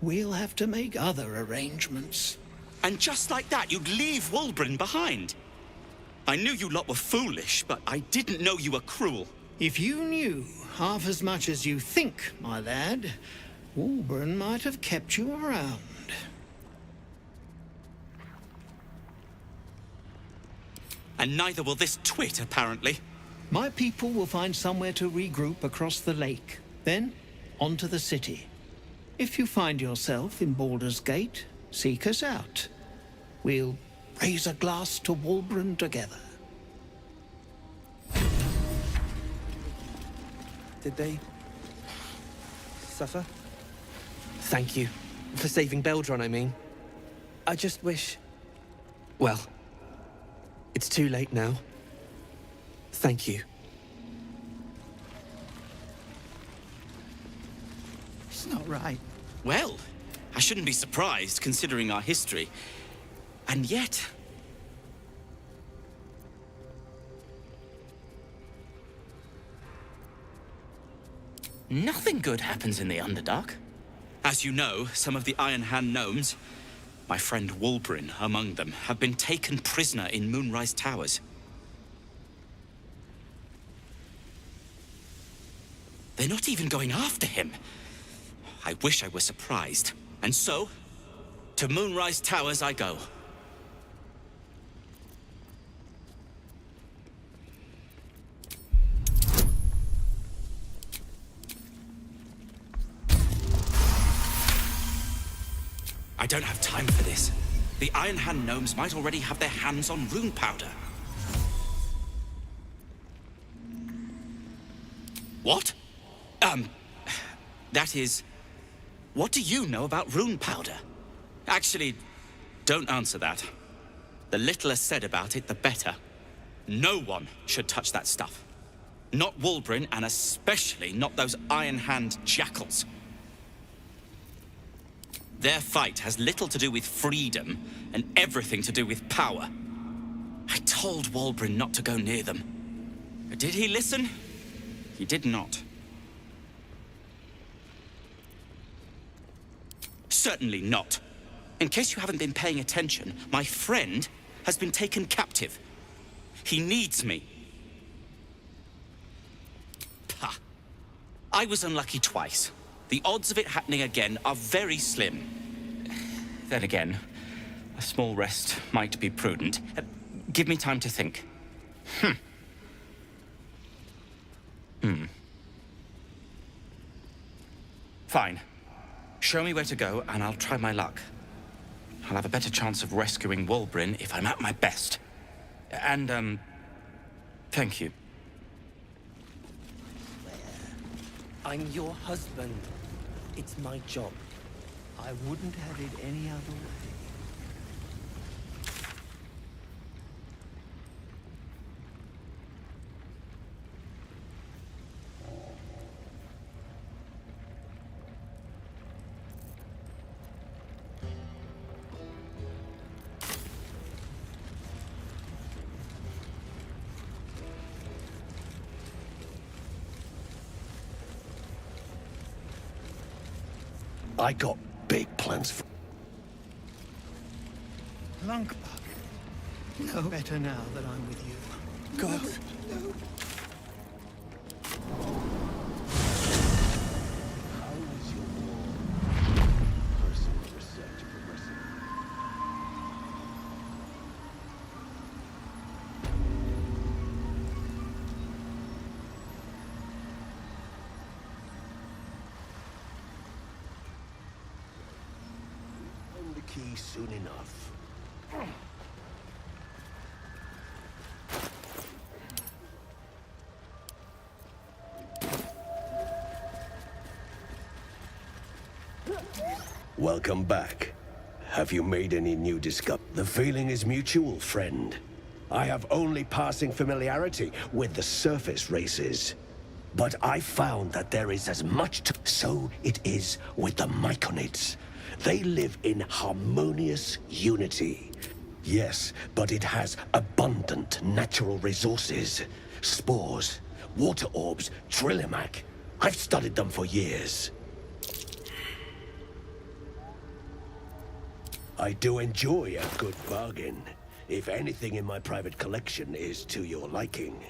we'll have to make other arrangements. And just like that, you'd leave Walbran behind? I knew you lot were foolish, but I didn't know you were cruel. If you knew half as much as you think, my lad, Walbran might have kept you around. And neither will this twit, apparently. My people will find somewhere to regroup across the lake. Then, on to the city. If you find yourself in Baldur's Gate, seek us out. We'll raise a glass to Walbran together. Did they suffer? Thank you. For saving Beldron, I mean. I just wish... Well, it's too late now. Thank you. It's not right. Well, I shouldn't be surprised, considering our history. And yet... nothing good happens in the Underdark. As you know, some of the Iron Hand gnomes, my friend Walbran among them, have been taken prisoner in Moonrise Towers. They're not even going after him. I wish I were surprised. And so, to Moonrise Towers I go. I don't have time for this. The Iron Hand gnomes might already have their hands on rune powder. What? That is... what do you know about rune powder? Actually, don't answer that. The littler said about it, the better. No one should touch that stuff. Not Walbran, and especially not those Iron Hand jackals. Their fight has little to do with freedom and everything to do with power. I told Walbran not to go near them. Did he listen? He did not. Certainly not. In case you haven't been paying attention, my friend has been taken captive. He needs me. Pah. I was unlucky twice. The odds of it happening again are very slim. Then again, A small rest might be prudent. Give me time to think. Fine. Show me where to go, and I'll try my luck. I'll have a better chance of rescuing Wulbrin if I'm at my best. And, thank you. I'm your husband. It's my job. I wouldn't have it any other way. I got big plans for... Lunkbug. No better now that I'm with you. God. No. How is your more personal research progressing? And the key soon enough. Welcome back. Have you made any new discovery? The feeling is mutual, friend. I have only passing familiarity with the surface races. But I found that there is as much to... So it is with the Myconids. They live in harmonious unity. Yes, but it has abundant natural resources. Spores, water orbs, Trillimac. I've studied them for years. I do enjoy a good bargain, if anything in my private collection is to your liking.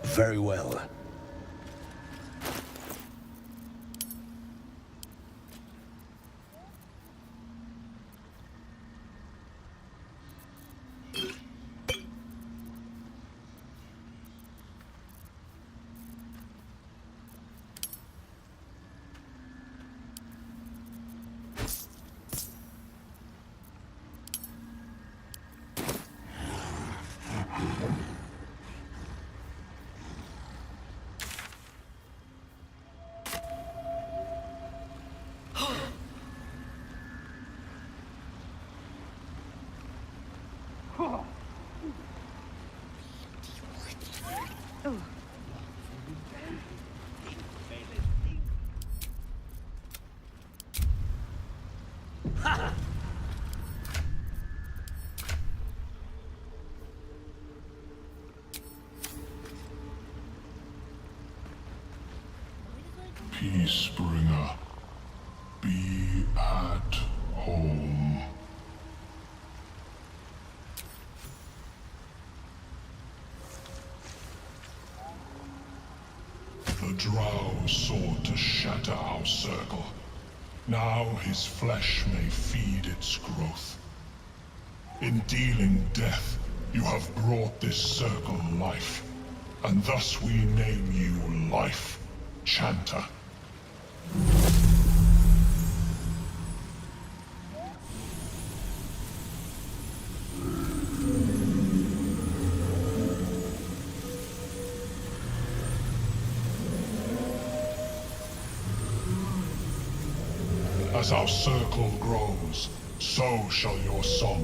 Very well. Peacebringer. Be at home. The Drow sought to shatter our circle. Now his flesh may feed its growth. In dealing death, you have brought this circle life, and thus we name you Life Chanter. As our circle grows, so shall your song.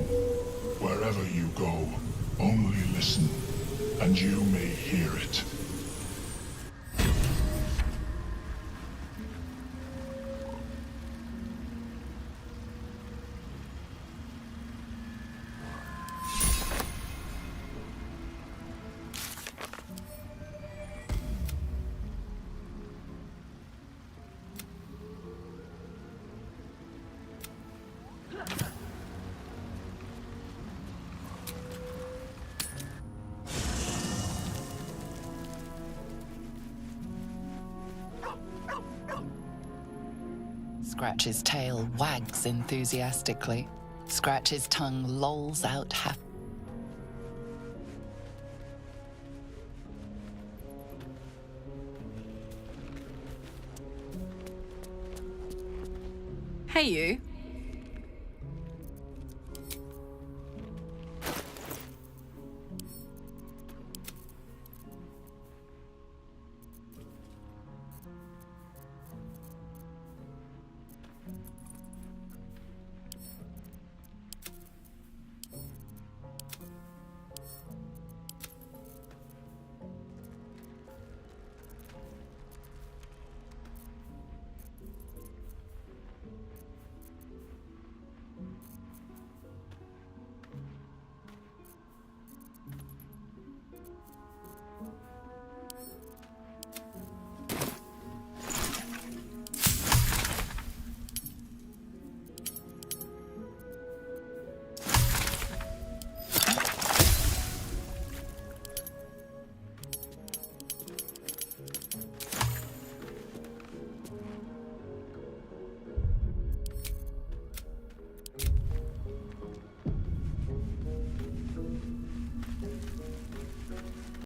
Wherever you go, only listen, and you may hear it. Scratch's tail wags enthusiastically. Scratch's tongue lolls out half. Hey you.